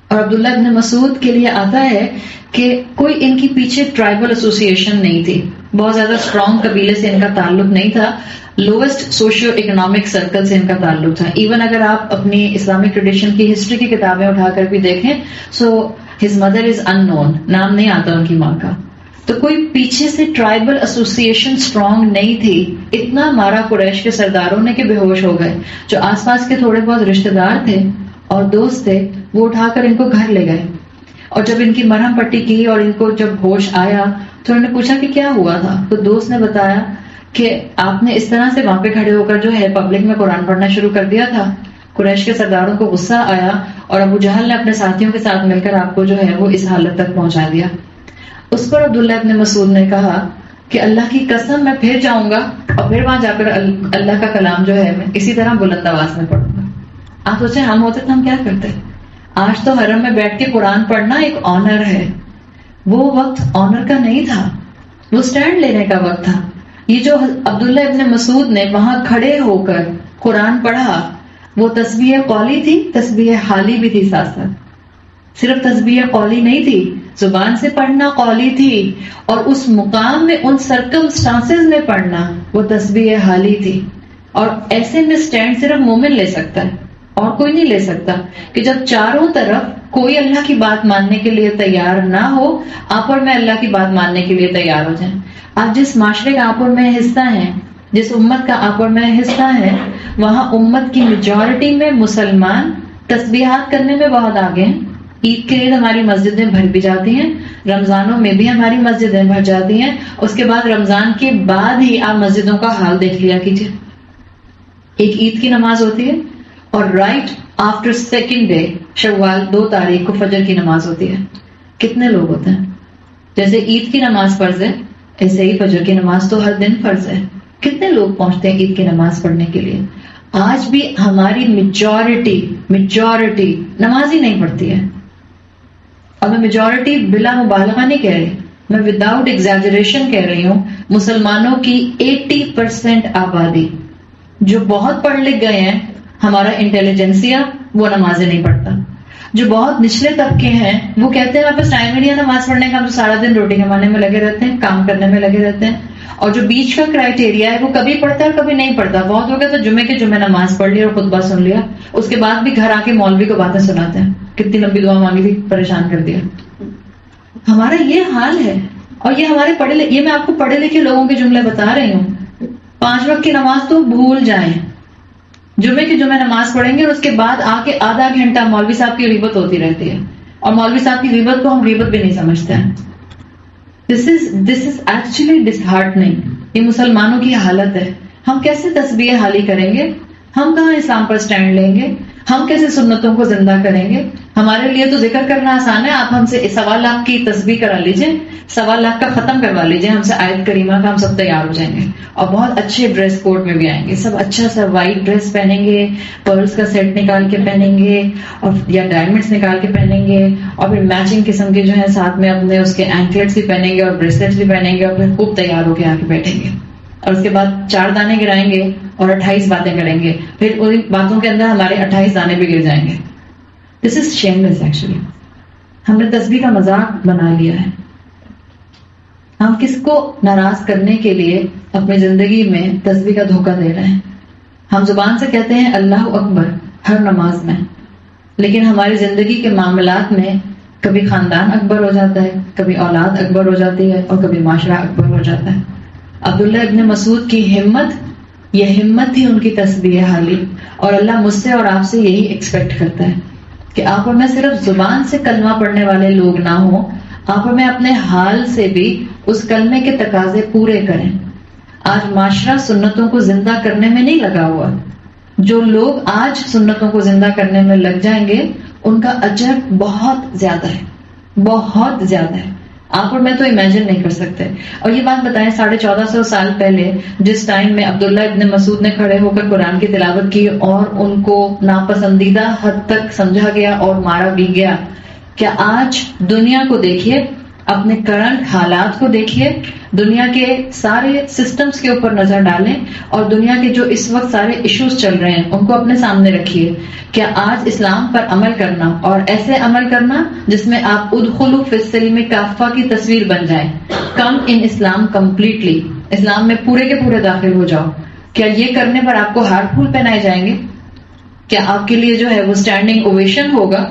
اور عبداللہ ابن مسعود کے لیے آتا ہے کہ کوئی ان کی پیچھے ٹرائبل ایسوسیشن نہیں تھی، بہت زیادہ اسٹرانگ قبیلے سے ان کا تعلق نہیں تھا، لوئسٹ سوشیو اکنامک سرکل سے ان کا تعلق تھا. ایون اگر آپ اپنی اسلامک ٹریڈیشن کی ہسٹری کی کتابیں اٹھا کر بھی دیکھیں سو ہز مدر از ان نون، نام نہیں آتا ان کی ماں کا. تو کوئی پیچھے سے ٹرائبل ایسوسیشن اسٹرانگ نہیں تھی. اتنا مارا قریش کے سرداروں نے کہ بے ہوش ہو گئے. جو آس پاس کے تھوڑے بہت رشتہ دار تھے اور دوست تھے وہ اٹھا کر ان کو گھر لے گئے، اور جب ان کی مرہم پٹی کی اور ان کو جب ہوش آیا تو انہوں نے پوچھا کہ کیا ہوا تھا. تو دوست نے بتایا کہ آپ نے اس طرح سے وہاں پہ کھڑے ہو کر جو ہے پبلک میں قرآن پڑھنا شروع کر دیا تھا. قریش کے سرداروں کو غصہ آیا اور ابو جہل نے اپنے ساتھیوں کے ساتھ مل کر آپ کو جو ہے وہ اس حالت تک پہنچا دیا. اس پر عبداللہ ابن مسعود نے کہا کہ اللہ کی قسم میں پھر جاؤں گا اور پھر وہاں جا کر اللہ کا کلام جو ہے میں اسی طرح بلند آواز میں پڑھوں گا. آپ سوچیں ہم ہوتے تو ہم کیا کرتے؟ آج تو حرم میں بیٹھ کے قرآن پڑھنا ایک آنر ہے، وہ وقت آنر کا نہیں تھا، وہ سٹینڈ لینے کا وقت تھا. یہ جو عبداللہ ابن مسعود نے وہاں کھڑے ہو کر قرآن پڑھا وہ تسبیح قولی تھی، تسبیح حالی بھی تھی ساتھ ساتھ. صرف تسبیح قولی نہیں تھی، زبان سے پڑھنا قولی تھی، اور اس مقام میں ان سرکمسٹانسز میں پڑھنا وہ تسبیح حالی تھی. اور ایسے میں سٹینڈ صرف مومن لے سکتا ہے اور کوئی نہیں لے سکتا کہ جب چاروں طرف کوئی اللہ کی بات ماننے کے لیے تیار نہ ہو، آپ اور میں اللہ کی بات ماننے کے لیے تیار ہو جائیں. آپ جس معاشرے کا آپ اور میں حصہ ہیں، جس امت کا آپ اور میں حصہ ہیں، وہاں امت کی میجورٹی میں مسلمان تسبیحات کرنے میں بہت آگے ہیں. عید کے عید ہماری مسجدیں بھر بھی جاتی ہیں، رمضانوں میں بھی ہماری مسجدیں بھر جاتی ہیں. اس کے بعد رمضان کے بعد ہی آپ مسجدوں کا حال دیکھ لیا کیجیے. ایک عید کی نماز ہوتی ہے اور رائٹ آفٹر سیکنڈ ڈے شوال 2 تاریخ کو فجر کی نماز ہوتی ہے. کتنے لوگ ہوتے ہیں؟ جیسے عید کی نماز فرض ہے ایسے ہی فجر کی نماز تو ہر دن فرض ہے. کتنے لوگ پہنچتے ہیں عید کی نماز پڑھنے کے لیے؟ آج بھی ہماری میجورٹی نماز ہی نہیں پڑھتی ہے. اور میں میجورٹی بلا مبالغہ نہیں کہہ رہی, میں وداؤٹ ایگزیجریشن کہہ رہی ہوں. مسلمانوں کی 80% آبادی جو بہت پڑھ لکھ گئے ہیں, ہمارا انٹیلیجنسیا, وہ نمازیں نہیں پڑھتا. جو بہت نچلے طبقے ہیں وہ کہتے ہیں ہمارے پاس ٹائم ہی نہیں ہے نماز پڑھنے کا, ہم تو سارا دن روٹی کمانے میں لگے رہتے ہیں, کام کرنے میں لگے رہتے ہیں. اور جو بیچ کا کرائٹیریا ہے وہ کبھی پڑھتا ہے اور کبھی نہیں پڑھتا. بہت ہو گیا تو جمعے کے جمعے نماز پڑھ لی اور خطبہ سن لیا, اس کے بعد بھی گھر آ کے مولوی کو باتیں سناتے ہیں, کتنی لمبی دعا مانگی تھی, پریشان کر دیا. ہمارا یہ حال ہے. اور یہ ہمارے یہ میں آپ کو پڑھے لکھے لوگوں کے جملے بتا رہی ہوں. 5 وقت کی نماز تو بھول جائیں, جمعے کی جمعے نماز پڑھیں گے اور اس کے بعد آ کے آدھا گھنٹہ مولوی صاحب کی غیبت ہوتی رہتی ہے, اور مولوی صاحب کی غیبت کو ہم غیبت بھی نہیں سمجھتے ہیں. This is actually disheartening. یہ مسلمانوں کی حالت ہے. ہم کیسے تسبیح حالی کریں گے؟ ہم کہاں اسلام پر سٹینڈ لیں گے؟ ہم کیسے سنتوں کو زندہ کریں گے؟ ہمارے لیے تو ذکر کرنا آسان ہے. آپ ہم سے 1.25 لاکھ کی تسبیح کرا لیجئے, 1.25 لاکھ کا ختم کروا لیجئے ہم سے آیت کریمہ کا, ہم سب تیار ہو جائیں گے اور بہت اچھے ڈریس کوڈ میں بھی آئیں گے. سب اچھا سا وائٹ ڈریس پہنیں گے, پرلز کا سیٹ نکال کے پہنیں گے اور یا ڈائمنڈس نکال کے پہنیں گے, اور پھر میچنگ قسم کے جو ہے ساتھ میں اپنے اس کے اینکلیٹس بھی پہنیں گے اور بریسلیٹس بھی پہنیں گے, اور پھر خوب تیار ہو کے آ کے بیٹھیں گے. اور اس کے بعد 4 دانے گرائیں گے اور 28 باتیں کریں گے, پھر ان باتوں کے اندر ہمارے 28 دانے بھی گر جائیں گے. دس از شیملیس ایکچولی. ہم نے تسبیح کا مذاق بنا لیا ہے. ہم کس کو ناراض کرنے کے لیے اپنی زندگی میں تسبیح کا دھوکہ دے رہے ہیں. ہم زبان سے کہتے ہیں اللہ اکبر ہر نماز میں, لیکن ہماری زندگی کے معاملات میں کبھی خاندان اکبر ہو جاتا ہے, کبھی اولاد اکبر ہو جاتی ہے, اور کبھی معاشرہ اکبر ہو جاتا ہے. عبداللہ ابن مسعود کی ہمت, یہ ہمت تھی ان کی تسبیح حالی. اور اللہ مجھ سے اور آپ سے یہی ایکسپیکٹ کرتا ہے کہ آپ اور میں صرف زبان سے کلمہ پڑھنے والے لوگ نہ ہوں, آپ اور میں اپنے حال سے بھی اس کلمے کے تقاضے پورے کریں. آج معاشرہ سنتوں کو زندہ کرنے میں نہیں لگا ہوا. جو لوگ آج سنتوں کو زندہ کرنے میں لگ جائیں گے ان کا اجر بہت زیادہ ہے, بہت زیادہ ہے. آپ اور میں تو امیجن نہیں کر سکتے. اور یہ بات بتائیں, 1450 سال پہلے جس ٹائم میں عبداللہ ابن مسعود نے کھڑے ہو کر قرآن کی تلاوت کی اور ان کو ناپسندیدہ حد تک سمجھا گیا اور مارا بھی گیا, کیا آج دنیا کو دیکھیے, اپنے کرنٹ حالات کو دیکھیے, دنیا کے سارے سسٹمز کے اوپر نظر ڈالیں اور دنیا کے جو اس وقت سارے ایشوز چل رہے ہیں ان کو اپنے سامنے رکھیے. کیا آج اسلام پر عمل کرنا, اور ایسے عمل کرنا جس میں آپ ادخلوا فی السلم کافہ کی تصویر بن جائیں, کم ان اسلام کمپلیٹلی, اسلام میں پورے کے پورے داخل ہو جاؤ, کیا یہ کرنے پر آپ کو ہارٹ پھول پہنائے جائیں گے؟ کیا آپ کے لیے جو ہے وہ اسٹینڈنگ اوویشن ہوگا؟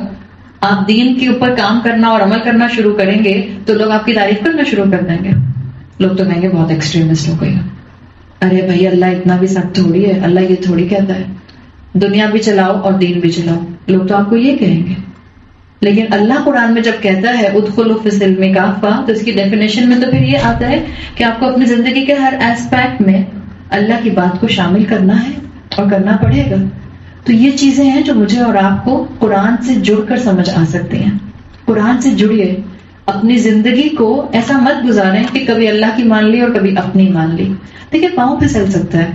آپ دین کے اوپر کام کرنا اور عمل کرنا شروع کریں گے تو لوگ آپ کی تعریف کرنا شروع کر دیں گے. لوگ تو کہیں گے بہت ایکسٹریمسٹ ہو گئی. ارے بھائی اللہ اتنا بھی سخت تھوڑی ہے, اللہ یہ تھوڑی کہتا ہے دنیا بھی چلاؤ اور دین بھی چلاؤ. لوگ تو آپ کو یہ کہیں گے. لیکن اللہ قرآن میں جب کہتا ہے ادخلوا فی السلم کافہ, تو اس کی ڈیفینیشن میں تو پھر یہ آتا ہے کہ آپ کو اپنی زندگی کے ہر ایسپیکٹ میں اللہ کی بات کو شامل کرنا ہے اور کرنا پڑے گا. تو یہ چیزیں ہیں جو مجھے اور آپ کو قرآن سے جڑ کر سمجھ آ سکتی ہیں. قرآن سے جڑیے, اپنی زندگی کو ایسا مت گزاریں کہ کبھی اللہ کی مان لی اور کبھی اپنی مان لی. دیکھیں پاؤں پھسل سکتا ہے,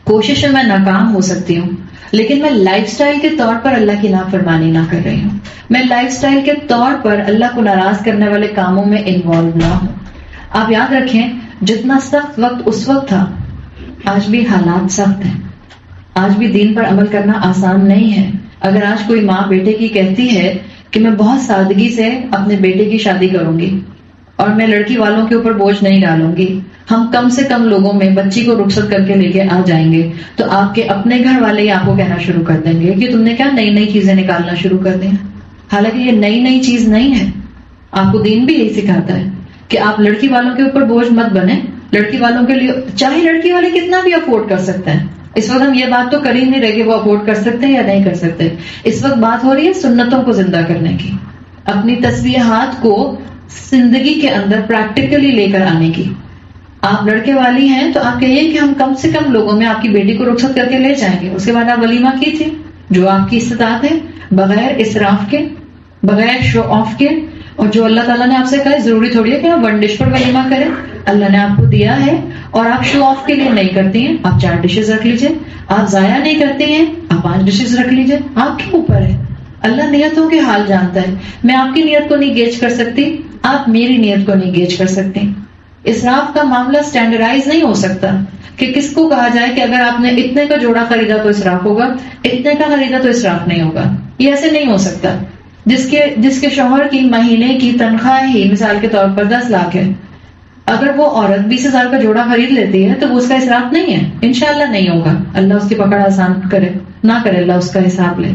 کوشش میں ناکام ہو سکتی ہوں, لیکن میں لائف سٹائل کے طور پر اللہ کی نافرمانی نہ کر رہی ہوں. میں لائف سٹائل کے طور پر اللہ کو ناراض کرنے والے کاموں میں انوالو نہ ہوں. آپ یاد رکھیں, جتنا سخت وقت اس وقت تھا, آج بھی حالات سخت ہیں. آج بھی دین پر عمل کرنا آسان نہیں ہے. اگر آج کوئی ماں بیٹے کی کہتی ہے کہ میں بہت سادگی سے اپنے بیٹے کی شادی کروں گی اور میں لڑکی والوں کے اوپر بوجھ نہیں ڈالوں گی, ہم کم سے کم لوگوں میں بچی کو رخصت کر کے لے کے آ جائیں گے, تو آپ کے اپنے گھر والے ہی آپ کو کہنا شروع کر دیں گے کہ تم نے کیا نئی نئی چیزیں نکالنا شروع کر دیں. حالانکہ یہ نئی نئی چیز نہیں ہے. آپ کو دین بھی یہی سکھاتا ہے کہ آپ لڑکی والوں کے اوپر بوجھ مت بنیں. لڑکی والوں کے لیے چاہے لڑکی والے کتنا بھی افورڈ کر سکتے ہیں, اس وقت ہم یہ بات تو کر ہی نہیں رہے کہ وہ افورڈ کر سکتے ہیں یا نہیں کر سکتے. اس وقت بات ہو رہی ہے سنتوں کو زندہ کرنے کی, اپنی تسبیحات کو زندگی کے اندر پریکٹیکلی لے کر آنے کی. آپ لڑکے والی ہیں تو آپ کہیے کہ ہم کم سے کم لوگوں میں آپ کی بیٹی کو رخصت کر کے لے جائیں گے. اس کے بعد آپ ولیمہ کیجیے جو آپ کی استطاعت ہے, بغیر اسراف کے, بغیر شو آف کے, اور جو اللہ تعالیٰ نے آپ سے کہا ہے ضروری تھوڑی ہے کہ آپ 1 ڈش پر ولیمہ کریں. اللہ نے آپ کو دیا ہے اور آپ شو آف کے لیے نہیں کرتی ہیں, آپ 4 ڈشز رکھ لیجئے. آپ ضائع نہیں کرتی ہیں, آپ 5 ڈشز رکھ لیجئے. آپ کے اوپر ہے, اللہ نیتوں کے حال جانتا ہے. میں آپ کی نیت کو نہیں گیج کر سکتی, آپ میری نیت کو نہیں گیج کر سکتی. اسراف کا معاملہ سٹینڈرڈائز نہیں ہو سکتا کہ کس کو کہا جائے کہ اگر آپ نے اتنے کا جوڑا خریدا تو اسراف ہوگا, اتنے کا خریدا تو اسراف نہیں ہوگا. یہ ایسے نہیں ہو سکتا. جس کے شوہر کی مہینے کی تنخواہ ہی مثال کے طور پر 10 لاکھ ہے, اگر وہ عورت 20,000 کا جوڑا خرید لیتی ہے تو وہ اس کا اسراف نہیں ہے, انشاءاللہ نہیں ہوگا. اللہ اس کی پکڑ آسان کرے, نہ کرے اللہ اس کا حساب لے.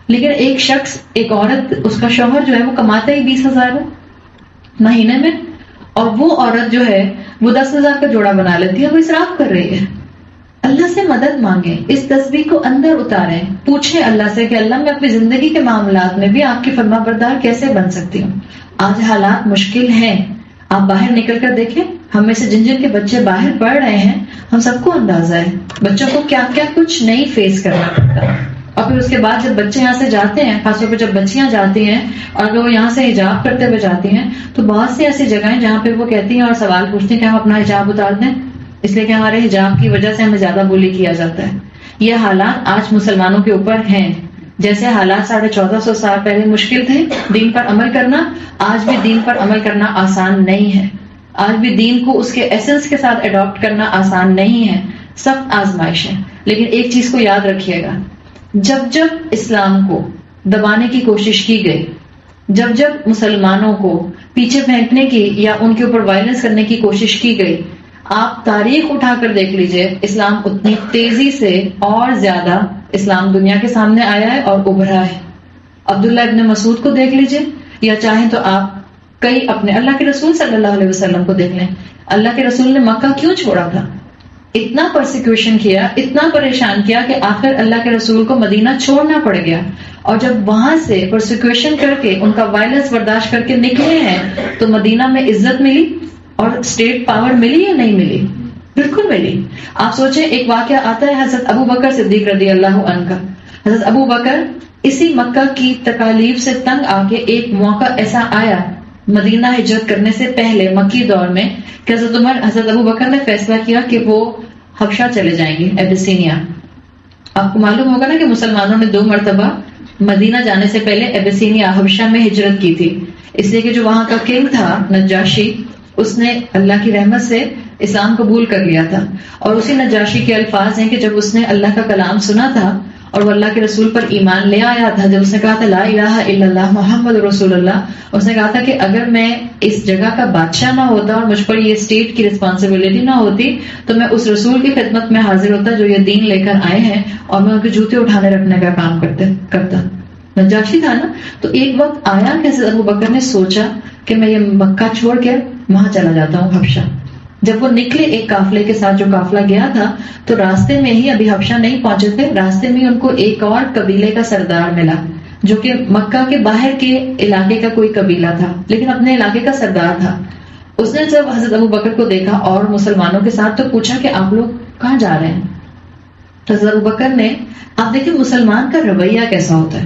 لیکن ایک شخص, ایک عورت, اس کا شوہر جو ہے وہ کماتا ہی 20,000 مہینے میں, اور وہ عورت جو ہے وہ 10,000 کا جوڑا بنا لیتی ہے, وہ اسراف کر رہی ہے. اللہ سے مدد مانگیں, اس تسبیح کو اندر اتاریں, پوچھیں اللہ سے کہ اللہ میں اپنی زندگی کے معاملات میں بھی آپ کی فرما بردار کیسے بن سکتی ہوں. آج حالات مشکل ہیں, آپ باہر نکل کر دیکھیں, ہم میں سے جن جن کے بچے باہر پڑھ رہے ہیں ہم سب کو اندازہ ہے بچوں کو کیا کیا کچھ نہیں فیس کرنا پڑتا. اور پھر اس کے بعد جب بچے یہاں سے جاتے ہیں, خاص طور پہ جب بچیاں جاتی ہیں اور اگر وہ یہاں سے حجاب کرتے ہوئے جاتی ہیں تو بہت سی ایسی جگہیں جہاں پہ وہ کہتی ہیں اور سوال پوچھتی ہیں کہ ہم اپنا حجاب اتار دیں, اس لیے کہ ہمارے حجاب کی وجہ سے ہمیں زیادہ بولی کیا جاتا ہے. یہ حالات آج مسلمانوں کے اوپر ہیں. جیسے حالات 1450 سال پہلے مشکل تھے دین پر عمل کرنا, آج بھی دین پر عمل کرنا آسان نہیں ہے. آج بھی دین کو اس کے ایسنس کے ساتھ اڈاپٹ کرنا آسان نہیں ہے, سخت آزمائش ہے. لیکن ایک چیز کو یاد رکھیے گا, جب اسلام کو دبانے کی کوشش کی گئی, جب مسلمانوں کو پیچھے پھینکنے کی یا ان کے اوپر وائلنس کرنے کی کوشش کی گئی, آپ تاریخ اٹھا کر دیکھ لیجئے, اسلام اتنی تیزی سے اور زیادہ اسلام دنیا کے سامنے آیا ہے اور ابھرا ہے. عبداللہ ابن مسعود کو دیکھ لیجئے, یا چاہیں تو آپ کئی اپنے اللہ کے رسول صلی اللہ علیہ وسلم کو دیکھ لیں. اللہ کے رسول نے مکہ کیوں چھوڑا تھا؟ اتنا پرسیکیوشن کیا, اتنا پریشان کیا کہ آخر اللہ کے رسول کو مدینہ چھوڑنا پڑ گیا. اور جب وہاں سے پرسیکیوشن کر کے ان کا وائلنس برداشت کر کے نکلے ہیں تو مدینہ میں عزت ملی اور اسٹیٹ پاور ملی یا نہیں ملی؟ بالکل ملی. آپ سوچیں, ایک واقعہ آتا ہے حضرت ابو بکر صدیق رضی اللہ عنہ کا. حضرت ابو بکر اسی مکہ کی تکالیف سے تنگ آ کے ایک موقع ایسا آیا مدینہ ہجرت کرنے سے پہلے مکی دور میں کہ حضرت ابو بکر نے فیصلہ کیا کہ وہ حبشہ چلے جائیں گے, ایبیسینیا. آپ کو معلوم ہوگا نا کہ مسلمانوں نے 2 مرتبہ مدینہ جانے سے پہلے ایبیسینیا حبشہ میں ہجرت کی تھی, اس لیے کہ جو وہاں کا کنگ تھا نجاشی, اس نے اللہ کی رحمت سے اسلام قبول کر لیا تھا. اور اسی نجاشی کے الفاظ ہیں کہ جب اس نے اللہ کا کلام سنا تھا اور وہ اللہ کے رسول پر ایمان لے آیا تھا, جب اس نے کہا تھا لا الہ الا اللہ محمد رسول اللہ, اس نے کہا تھا کہ اگر میں اس جگہ کا بادشاہ نہ ہوتا اور مجھ پر یہ اسٹیٹ کی رسپانسبلٹی نہ ہوتی تو میں اس رسول کی خدمت میں حاضر ہوتا جو یہ دین لے کر آئے ہیں, اور میں ان کے جوتے اٹھانے رکھنے کا کام کرتا. نجاشی تھا نا. تو ایک وقت آیا کہ حضرت ابو بکر نے سوچا کہ میں یہ مکہ چھوڑ کے وہاں چلا جاتا ہوں حبشہ. جب وہ نکلے ایک قافلے کے ساتھ, جو قافلہ گیا تھا, تو راستے میں ہی, ابھی حبشہ نہیں پہنچے تھے, راستے میں ان کو ایک اور قبیلے کا سردار ملا جو کہ مکہ کے باہر کے علاقے کا کوئی قبیلہ تھا لیکن اپنے علاقے کا سردار تھا. اس نے جب حضرت ابو بکر کو دیکھا اور مسلمانوں کے ساتھ, تو پوچھا کہ آپ لوگ کہاں جا رہے ہیں؟ حضرت ابو بکر نے, آپ دیکھیں مسلمان کا رویہ کیسا ہوتا ہے.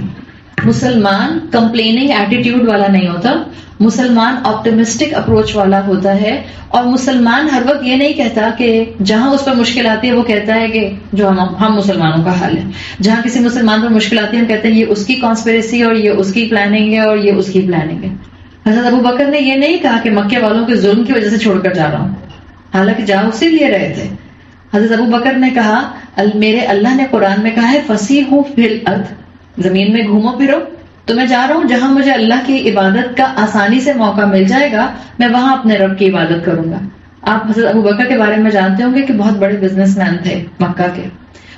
مسلمان کمپلیننگ ایٹیٹیوڈ والا نہیں ہوتا, مسلمان آپٹمسٹک اپروچ والا ہوتا ہے. اور مسلمان ہر وقت یہ نہیں کہتا کہ جہاں اس پر مشکل آتی ہے وہ کہتا ہے کہ جو ہم مسلمانوں کا حال ہے. جہاں کسی مسلمان پر مشکل آتی ہے ہم کہتے ہیں یہ اس کی کانسپریسی اور یہ اس کی پلاننگ ہے اور یہ اس کی پلاننگ ہے. حضرت ابو بکر نے یہ نہیں کہا کہ مکے والوں کے ظلم کی وجہ سے چھوڑ کر جا رہا ہوں, حالانکہ جا اسی لیے رہے تھے. حضرت ابو بکر نے کہا میرے اللہ نے قرآن میں کہا ہے فسیحوا فی الارض, زمین میں گھومو پھرو, تو میں جا رہا ہوں جہاں مجھے اللہ کی عبادت کا آسانی سے موقع مل جائے گا, میں وہاں اپنے رب کی عبادت کروں گا. آپ حضرت ابو بکر کے بارے میں جانتے ہوں گے کہ بہت بڑے بزنس مین تھے مکہ کے,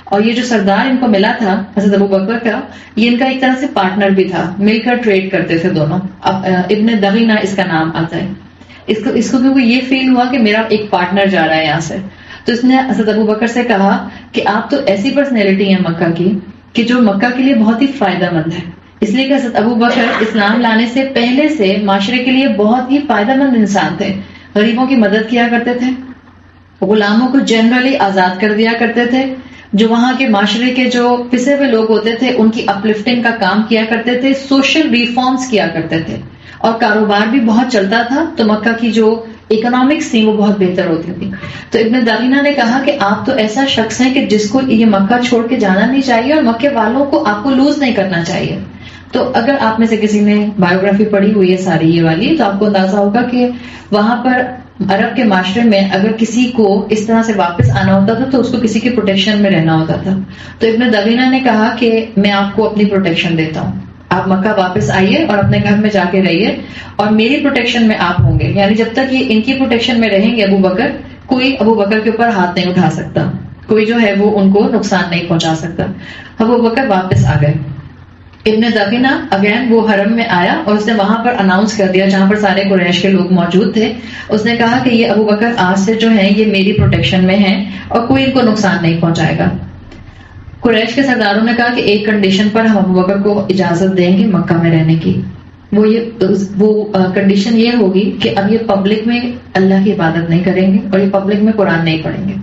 اور یہ جو سردار ان کو ملا تھا حضرت ابو بکر کا, یہ ان کا ایک طرح سے پارٹنر بھی تھا, مل کر ٹریڈ کرتے تھے دونوں. ابن دغینہ اس کا نام آتا ہے. اس کو کیونکہ یہ فیل ہوا کہ میرا ایک پارٹنر جا رہا ہے یہاں سے, تو اس نے حضرت ابو بکر سے کہا کہ آپ تو ایسی پرسنالٹی ہیں مکہ کی کہ جو مکہ کے لیے بہت ہی فائدہ مند ہے. اس لیے کہ حضرت ابو بکر اسلام لانے سے پہلے سے معاشرے کے لیے بہت ہی فائدہ مند انسان تھے. غریبوں کی مدد کیا کرتے تھے, غلاموں کو جنرلی آزاد کر دیا کرتے تھے, جو وہاں کے معاشرے کے جو پسے ہوئے لوگ ہوتے تھے ان کی اپلفٹنگ کا کام کیا کرتے تھے, سوشل ریفارمز کیا کرتے تھے. اور کاروبار بھی بہت چلتا تھا، تو مکہ کی جو اکنامکس تھی وہ بہت بہتر ہوتی تھی. تو ابن دغینہ نے کہا کہ آپ تو ایسا شخص ہیں کہ جس کو یہ مکہ چھوڑ کے جانا نہیں چاہیے اور مکے والوں کو آپ کو لوز نہیں کرنا چاہیے. تو اگر آپ میں سے کسی نے بایوگرافی پڑھی ہوئی ہے ساری یہ والی، تو آپ کو اندازہ ہوگا کہ وہاں پر عرب کے معاشرے میں اگر کسی کو اس طرح سے واپس آنا ہوتا تھا تو اس کو کسی کی پروٹیکشن میں رہنا ہوتا تھا. تو ابن دغینہ نے کہا کہ میں آپ کو اپنی پروٹیکشن دیتا ہوں، آپ مکہ واپس آئیے اور اپنے گھر میں جا کے رہیے اور میری پروٹیکشن میں آپ ہوں گے. یعنی جب تک یہ ان کی پروٹیکشن میں رہیں گے ابو بکر، کوئی ابو بکر کے اوپر ہاتھ نہیں اٹھا سکتا، کوئی جو ہے وہ ان کو نقصان نہیں پہنچا سکتا. ابو بکر واپس آ گئے. ابن دغینہ اگین وہ حرم میں آیا اور اس نے وہاں پر اناؤنس کر دیا جہاں پر سارے قریش کے لوگ موجود تھے. اس نے کہا کہ یہ ابو بکر آج سے جو ہیں یہ میری پروٹیکشن میں ہیں اور کوئی ان کو نقصان نہیں پہنچائے گا. قریش کے سرداروں نے کہا کہ ایک کنڈیشن پر ہم ابو بکر کو اجازت دیں گے مکہ میں رہنے کی. وہ کنڈیشن یہ ہوگی کہ اب یہ پبلک میں اللہ کی عبادت نہیں کریں گے اور یہ پبلک میں قرآن نہیں پڑھیں گے.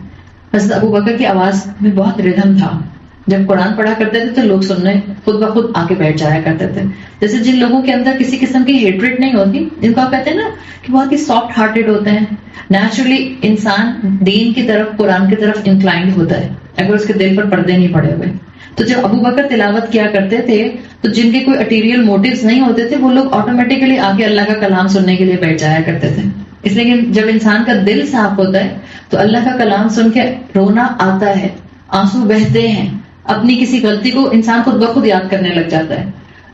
حضرت ابو بکر کی آواز میں بہت ردھم تھا. جب قرآن پڑھا کرتے تھے تو لوگ سننے خود بخود آ کے بیٹھ جایا کرتے تھے. جیسے جن لوگوں کے اندر کسی قسم کی ہیٹریٹ نہیں ہوتی، جن کو آپ کہتے ہیں نا کہ بہت ہی سافٹ ہارٹیڈ ہوتے ہیں، نیچرلی انسان دین کی طرف، قرآن کی طرف انکلائنڈ ہوتا ہے اگر اس کے دل پر پردے نہیں پڑے ہوئے. تو جب ابو بکر تلاوت کیا کرتے تھے تو جن کے کوئی اٹیریل موٹیوز نہیں ہوتے تھے وہ لوگ آٹومیٹکلی آ کے اللہ کا کلام سننے کے لیے بیٹھ جایا کرتے تھے. اس لیے کہ جب انسان کا دل صاف ہوتا ہے تو اللہ کا کلام سن کے رونا آتا ہے، آنسو بہتے ہیں، اپنی کسی غلطی کو انسان خود بخود یاد کرنے لگ جاتا ہے.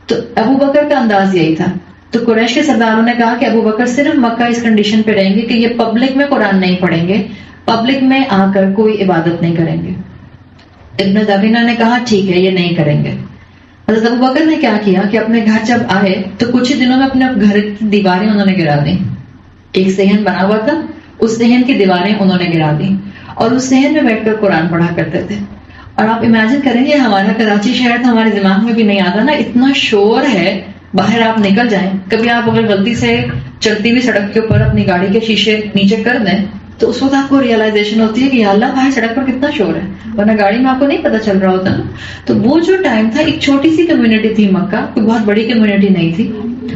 تو ابو بکر کا انداز یہی تھا. تو قریش کے سرداروں نے کہا کہ ابو بکر صرف مکہ اس کنڈیشن پہ رہیں گے کہ یہ پبلک میں قرآن نہیں پڑھیں گے، پبلک میں آ کر کوئی عبادت نہیں کریں گے. ابن دغینہ نے کہا ٹھیک ہے، یہ نہیں کریں گے. حضرت ابو بکر نے کیا کیا کہ اپنے گھر جب آئے تو کچھ ہی دنوں میں اپنے گھر کی دیواریں انہوں نے گرا دی. ایک صحن بنا ہوا تھا، اس صحن کی دیواریں انہوں نے گرا دی اور اس صحن میں بیٹھ کر قرآن پڑھا کرتے تھے. اور آپ امیجن کریں گے ہمارا کراچی شہر تو ہمارے دماغ میں بھی نہیں آتا نا، اتنا شور ہے، باہر آپ نکل جائیں، کبھی آپ اگر غلطی سے چلتی ہوئی سڑک کے اوپر اپنی گاڑی کے شیشے نیچے کر دیں تو اس وقت آپ کو ریئلائزیشن ہوتی ہے کہ یا اللہ باہر سڑک پر کتنا شور ہے، ورنہ گاڑی میں آپ کو نہیں پتہ چل رہا ہوتا نا. تو وہ جو ٹائم تھا، ایک چھوٹی سی کمیونٹی تھی مکہ، کوئی بہت بڑی کمیونٹی نہیں تھی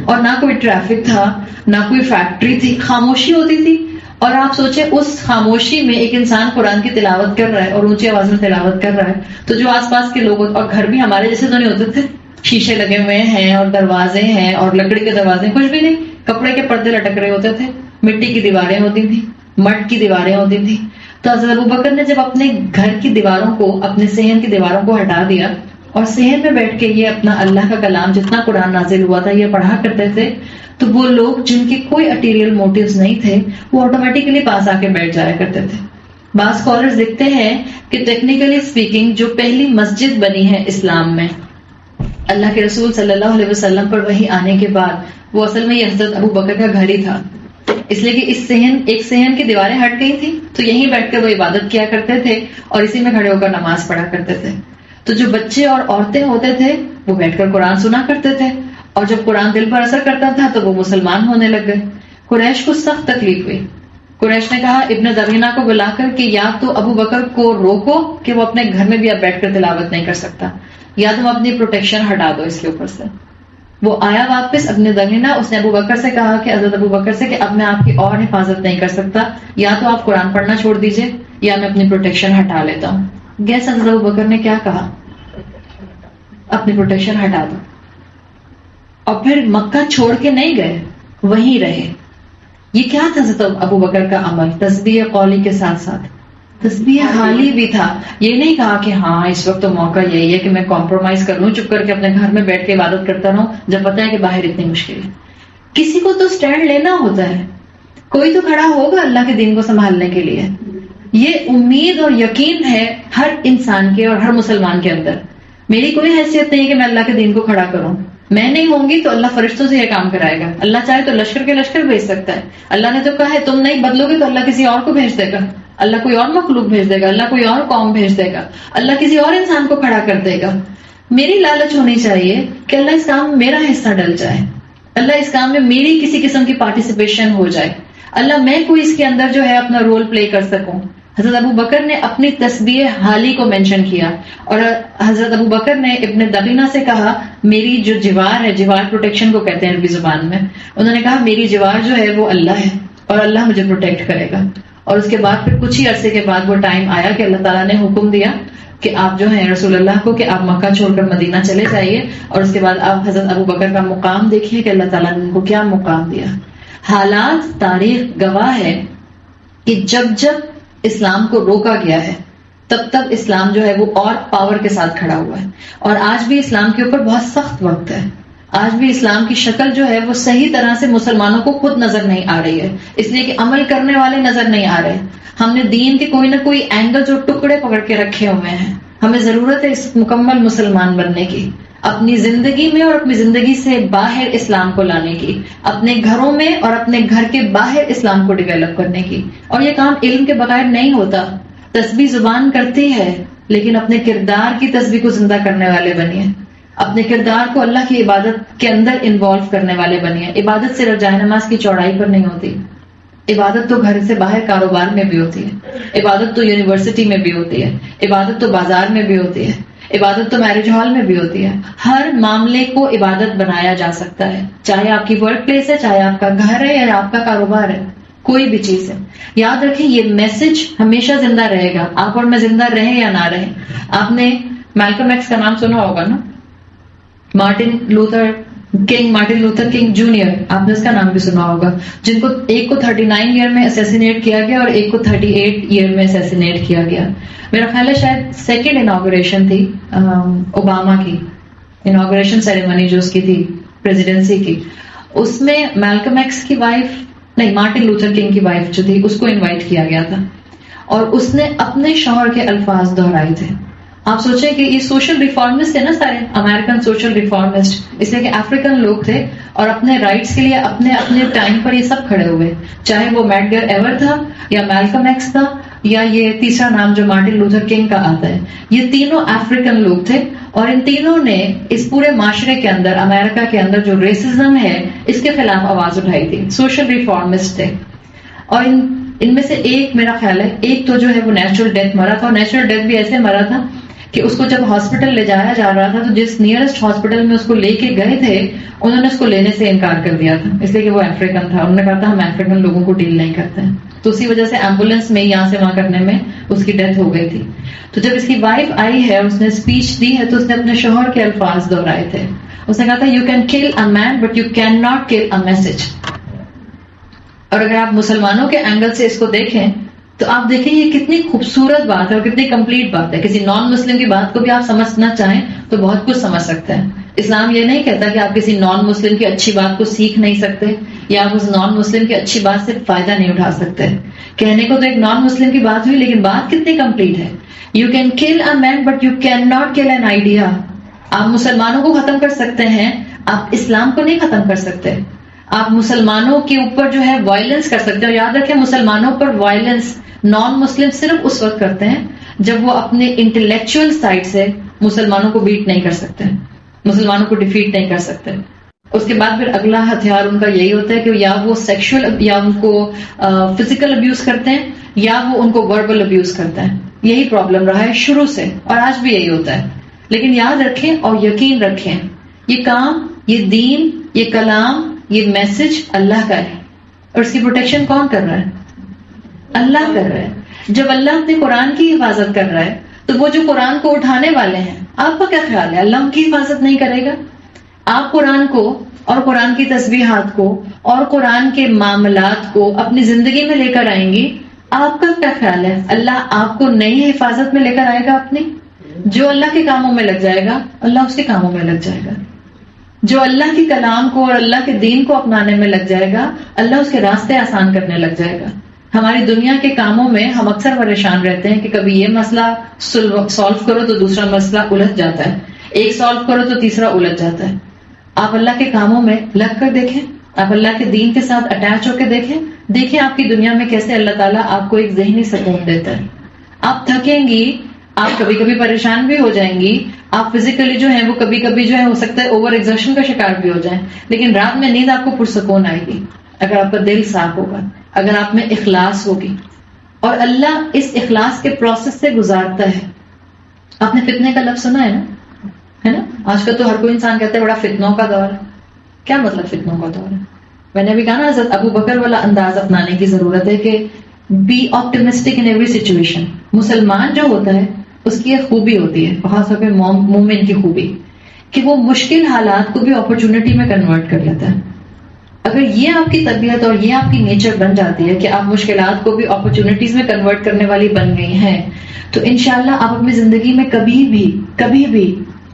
اور نہ کوئی ٹریفک تھا، نہ کوئی فیکٹری تھی، خاموشی ہوتی تھی. اور آپ سوچیں اس خاموشی میں ایک انسان قرآن کی تلاوت کر رہا ہے اور اونچی آواز میں تلاوت کر رہا ہے تو جو آس پاس کے لوگ، اور گھر بھی ہمارے جیسے تو نہیں ہوتے تھے، شیشے لگے ہوئے ہیں اور دروازے ہیں اور لکڑی کے دروازے، کچھ بھی نہیں، کپڑے کے پردے لٹک رہے ہوتے تھے، مٹی کی دیواریں ہوتی تھیں، مٹ کی دیواریں ہوتی تھیں. تو حضرت ابو بکر نے جب اپنے گھر کی دیواروں کو، اپنے صحن کی دیواروں کو ہٹا دیا اور صحن میں بیٹھ کے یہ اپنا اللہ کا کلام جتنا قرآن نازل ہوا تھا یہ پڑھا کرتے تھے، تو وہ لوگ جن کے کوئی اٹیریل موٹیوز نہیں تھے وہ آٹومیٹکلی پاس آ کے بیٹھ جایا کرتے تھے. بعض اسکالرز لکھتے ہیں کہ ٹیکنیکلی اسپیکنگ جو پہلی مسجد بنی ہے اسلام میں اللہ کے رسول صلی اللہ علیہ وسلم پر وحی آنے کے بعد، وہ اصل میں یہ حضرت ابو بکر کا گھر ہی تھا، اس لیے کہ ایک صحن کی دیواریں ہٹ گئی تھی تو یہیں بیٹھ کر وہ عبادت کیا کرتے تھے اور اسی میں کھڑے ہو کر نماز پڑھا کرتے تھے. تو جو بچے اور عورتیں ہوتے تھے وہ بیٹھ کر قرآن سنا کرتے تھے اور جب قرآن دل پر اثر کرتا تھا تو وہ مسلمان ہونے لگ گئے. قریش کو سخت تکلیف ہوئی. قریش نے کہا ابن دغینہ کو بلا کر کہ یا تو ابو بکر کو روکو کہ وہ اپنے گھر میں بھی اب بیٹھ کر تلاوت نہیں کر سکتا، یا تم اپنی پروٹیکشن ہٹا دو اس کے اوپر سے. وہ آیا واپس ابن دغینہ، اس نے ابو بکر سے کہا کہ حضرت ابو بکر سے کہ اب میں آپ کی اور حفاظت نہیں کر سکتا، یا تو آپ قرآن پڑھنا چھوڑ دیجئے یا میں اپنی پروٹیکشن ہٹا لیتا ہوں. گیس حضرت ابو بکر نے کیا کہا؟ اپنی پروٹیکشن ہٹا دو. اور پھر مکہ چھوڑ کے نہیں گئے، وہیں رہے. یہ کیا تھا حضرت ابو بکر کا عمل؟ تسبیح قولی کے ساتھ ساتھ تسبیح حالی بھی تھا. یہ نہیں کہا کہ ہاں اس وقت تو موقع یہی ہے کہ میں کمپرومائز کر لوں، چپ کر کے اپنے گھر میں بیٹھ کے عبادت کرتا رہوں جب پتہ ہے کہ باہر اتنی مشکل ہے. کسی کو تو سٹینڈ لینا ہوتا ہے، کوئی تو کھڑا ہوگا اللہ کے دین کو سنبھالنے کے لیے. یہ امید اور یقین ہے ہر انسان کے اور ہر مسلمان کے اندر. میری کوئی حیثیت نہیں کہ میں اللہ کے دین کو کھڑا کروں، میں نہیں ہوں گی تو اللہ فرشتوں سے یہ کام کرائے گا. اللہ چاہے تو لشکر کے لشکر بھیج سکتا ہے. اللہ نے تو کہا ہے تم نہیں بدلو گے تو اللہ کسی اور کو بھیج دے گا، اللہ کوئی اور مخلوق بھیج دے گا، اللہ کوئی اور قوم بھیج دے گا، اللہ کسی اور انسان کو کھڑا کر دے گا. میری لالچ ہونی چاہیے کہ اللہ اس کام میں میرا حصہ ڈل جائے، اللہ اس کام میں میری کسی قسم کی پارٹیسپیشن ہو جائے، اللہ میں کوئی اس کے اندر جو ہے اپنا رول پلے کر سکوں. حضرت ابو بکر نے اپنی تسبیح حالی کو مینشن کیا، اور حضرت ابو بکر نے ابن دغینہ سے کہا میری جو جوار ہے، جوار پروٹیکشن کو کہتے ہیں عربی زبان میں، انہوں نے کہا میری جوار جو ہے وہ اللہ ہے اور اللہ مجھے پروٹیکٹ کرے گا. اور اس کے بعد پھر کچھ ہی عرصے کے بعد وہ ٹائم آیا کہ اللہ تعالیٰ نے حکم دیا کہ آپ جو ہیں رسول اللہ کو کہ آپ مکہ چھوڑ کر مدینہ چلے جائیے. اور اس کے بعد آپ حضرت ابو بکر کا مقام دیکھیے کہ اللہ تعالیٰ نے ان کو کیا مقام دیا. حالات، تاریخ گواہ ہے کہ جب جب اسلام کو روکا گیا ہے تب تب اسلام جو ہے وہ اور پاور کے ساتھ کھڑا ہوا ہے. اور آج بھی اسلام کے اوپر بہت سخت وقت ہے. آج بھی اسلام کی شکل جو ہے وہ صحیح طرح سے مسلمانوں کو خود نظر نہیں آ رہی ہے، اس لیے کہ عمل کرنے والے نظر نہیں آ رہے. ہم نے دین کے کوئی نہ کوئی اینگل جو ٹکڑے پکڑ کے رکھے ہوئے ہیں. ہمیں ضرورت ہے اس مکمل مسلمان بننے کی، اپنی زندگی میں اور اپنی زندگی سے باہر اسلام کو لانے کی، اپنے گھروں میں اور اپنے گھر کے باہر اسلام کو ڈیولپ کرنے کی. اور یہ کام علم کے بغیر نہیں ہوتا. تسبیح زبان کرتی ہے لیکن اپنے کردار کی تسبیح کو زندہ کرنے والے بنیے، اپنے کردار کو اللہ کی عبادت کے اندر انوالو کرنے والے بنیے. عبادت صرف جائے نماز کی چوڑائی پر نہیں ہوتی، عبادت تو گھر سے باہر کاروبار میں بھی ہوتی ہے، عبادت تو یونیورسٹی میں بھی ہوتی ہے، عبادت تو بازار میں بھی ہوتی ہے، عبادت تو میرج ہال میں بھی ہوتی ہے. ہر معاملے کو عبادت بنایا جا سکتا ہے، چاہے آپ کی ورک پلیس ہے، چاہے آپ کا گھر ہے یا آپ کا کاروبار ہے، کوئی بھی چیز ہے. یاد رکھیں یہ میسج ہمیشہ زندہ رہے گا، آپ اور میں زندہ رہیں یا نہ رہیں. آپ نے میلکم ایکس کا نام سنا ہوگا نا، مارٹن لوتھر کنگ جونیئر، آپ نے اس کا نام بھی سنا ہوگا، جن کو ایک کو 39 ایئر میں اسیسینیٹ کیا گیا اور ایک کو 38 ایئر میں اسیسینیٹ کیا گیا. میرا خیال ہے شاید سیکنڈ انوگریشن تھی اوباما کی، انوگریشن سیریمنی جو اس کی تھی پریزیڈنسی کی، اس میں میلکم ایکس کی وائف نہیں، مارٹن لوتھر کنگ کی وائف جو تھی اس کو انوائٹ کیا گیا تھا اور اس نے اپنے شوہر کے الفاظ دہرائے تھے. آپ سوچیں کہ یہ سوشل ریفارمسٹ تھے نا، سارے امریکن سوشل ریفارمسٹ، اس لیے کہ افریقن لوگ تھے اور اپنے رائٹس کے لیے اپنے اپنے ٹائم پر یہ سب کھڑے ہوئے، چاہے وہ میڈگر ایور تھا یا میلکم ایکس تھا یا یہ تیسرا نام جو مارٹن لوتھر کنگ کا آتا ہے. یہ تینوں افریقن لوگ تھے اور ان تینوں نے اس پورے معاشرے کے اندر، امریکہ کے اندر جو ریسزم ہے اس کے خلاف آواز اٹھائی تھی. سوشل ریفارمسٹ تھے. اور ان میں سے ایک، میرا خیال ہے ایک تو جو ہے وہ نیچرل ڈیتھ مرا تھا، اور نیچرل ڈیتھ بھی ایسے مرا تھا کہ اس کو جب ہاسپٹل لے جایا جا رہا تھا تو جس نیئرسٹ ہاسپٹل میں اس کو لے کے گئے تھے انہوں نے اس کو لینے سے انکار کر دیا تھا، اس لیے کہ وہ افریقن تھا. انہوں نے کہا تھا ہم افریقن لوگوں کو ڈیل نہیں کرتے ہیں، تو اسی وجہ سے ایمبولینس میں یہاں سے وہاں کرنے میں اس کی ڈیتھ ہو گئی تھی. تو جب اس کی وائف آئی ہے، اس نے اسپیچ دی ہے، تو اس نے اپنے شوہر کے الفاظ دہرائے تھے. اس نے کہا تھا you can kill a man but you cannot kill a message. اور اگر آپ مسلمانوں کے اینگل سے اس کو دیکھیں تو آپ دیکھیں یہ کتنی خوبصورت بات ہے اور کتنی کمپلیٹ بات ہے. کسی نان مسلم کی بات کو بھی آپ سمجھنا چاہیں تو بہت کچھ سمجھ سکتے ہیں. اسلام یہ نہیں کہتا کہ آپ کسی نان مسلم کی اچھی بات کو سیکھ نہیں سکتے یا آپ اس نان مسلم کی اچھی بات سے فائدہ نہیں اٹھا سکتے. کہنے کو تو ایک نان مسلم کی بات ہوئی لیکن بات کتنی کمپلیٹ ہے. You can kill a man but you cannot kill an idea. آپ مسلمانوں کو ختم کر سکتے ہیں، آپ اسلام کو نہیں ختم کر سکتے. آپ مسلمانوں کے اوپر جو ہے وائلنس کر سکتے ہیں. اور یاد رکھیں مسلمانوں پر وائلنس نان مسلم صرف اس وقت کرتے ہیں جب وہ اپنے انٹلیکچوئل سائڈ سے مسلمانوں کو بیٹ نہیں کر سکتے، مسلمانوں کو ڈیفیٹ نہیں کر سکتے. اس کے بعد پھر اگلا ہتھیار ان کا یہی ہوتا ہے کہ یا وہ سیکشل یا ان کو فزیکل ابیوز کرتے ہیں یا وہ ان کو وربل ابیوز کرتے ہیں. یہی پرابلم رہا ہے شروع سے اور آج بھی یہی ہوتا ہے. لیکن یاد رکھیں اور یقین رکھیں یہ کام، یہ دین، یہ کلام، یہ میسج اللہ کا ہے اور اس کی پروٹیکشن کون کر رہا ہے؟ اللہ کر رہا ہے. جب اللہ اپنے قرآن کی حفاظت کر رہا ہے تو وہ جو قرآن کو اٹھانے والے ہیں، آپ کا کیا خیال ہے اللہ ان کی حفاظت نہیں کرے گا؟ آپ قرآن کو اور قرآن کی تسبیحات کو اور قرآن کے معاملات کو اپنی زندگی میں لے کر آئیں گی، آپ کا کیا خیال ہے اللہ آپ کو نئی حفاظت میں لے کر آئے گا اپنی؟ جو اللہ کے کاموں میں لگ جائے گا اللہ اس کے کاموں میں لگ جائے گا. جو اللہ کے کلام کو اور اللہ کے دین کو اپنانے میں لگ جائے گا اللہ اس کے راستے آسان کرنے لگ جائے گا. ہماری دنیا کے کاموں میں ہم اکثر پریشان رہتے ہیں کہ کبھی یہ مسئلہ سالو کرو تو دوسرا مسئلہ الجھ جاتا ہے، ایک سالو کرو تو تیسرا الجھ جاتا ہے. آپ اللہ کے کاموں میں لگ کر دیکھیں، آپ اللہ کے دین کے ساتھ اٹیچ ہو کے دیکھیں آپ کی دنیا میں کیسے اللہ تعالیٰ آپ کو ایک ذہنی سکون دیتا ہے. آپ تھکیں گی، آپ کبھی کبھی پریشان بھی ہو جائیں گی، آپ فزیکلی جو ہے وہ کبھی کبھی جو ہے ہو سکتا ہے اوور ایگزرشن کا شکار بھی ہو جائیں، لیکن رات میں نیند آپ کو پرسکون آئے گی اگر آپ کا دل صاف ہوگا، اگر آپ میں اخلاص ہوگی. اور اللہ اس اخلاص کے پروسیس سے گزارتا ہے. آپ نے فتنے کا لفظ سنا ہے نا؟ آج کل تو ہر کوئی انسان کہتا ہے بڑا فتنوں کا دور ہے. کیا مطلب فتنوں کا دور ہے؟ میں نے ابھی کہا نا حضرت ابو بکر والا انداز اپنانے کی ضرورت ہے کہ be optimistic in every situation. مسلمان جو ہوتا ہے اس کی ایک خوبی ہوتی ہے، خاص طور پہ مومن کی خوبی، کہ وہ مشکل حالات کو بھی اپرچونٹی میں کنورٹ کر لیتا ہے. اگر یہ آپ کی طبیعت اور یہ آپ کی نیچر بن جاتی ہے کہ آپ مشکلات کو بھی اپرچونٹیز میں کنورٹ کرنے والی بن گئی ہیں، تو انشاءاللہ آپ اپنی زندگی میں کبھی بھی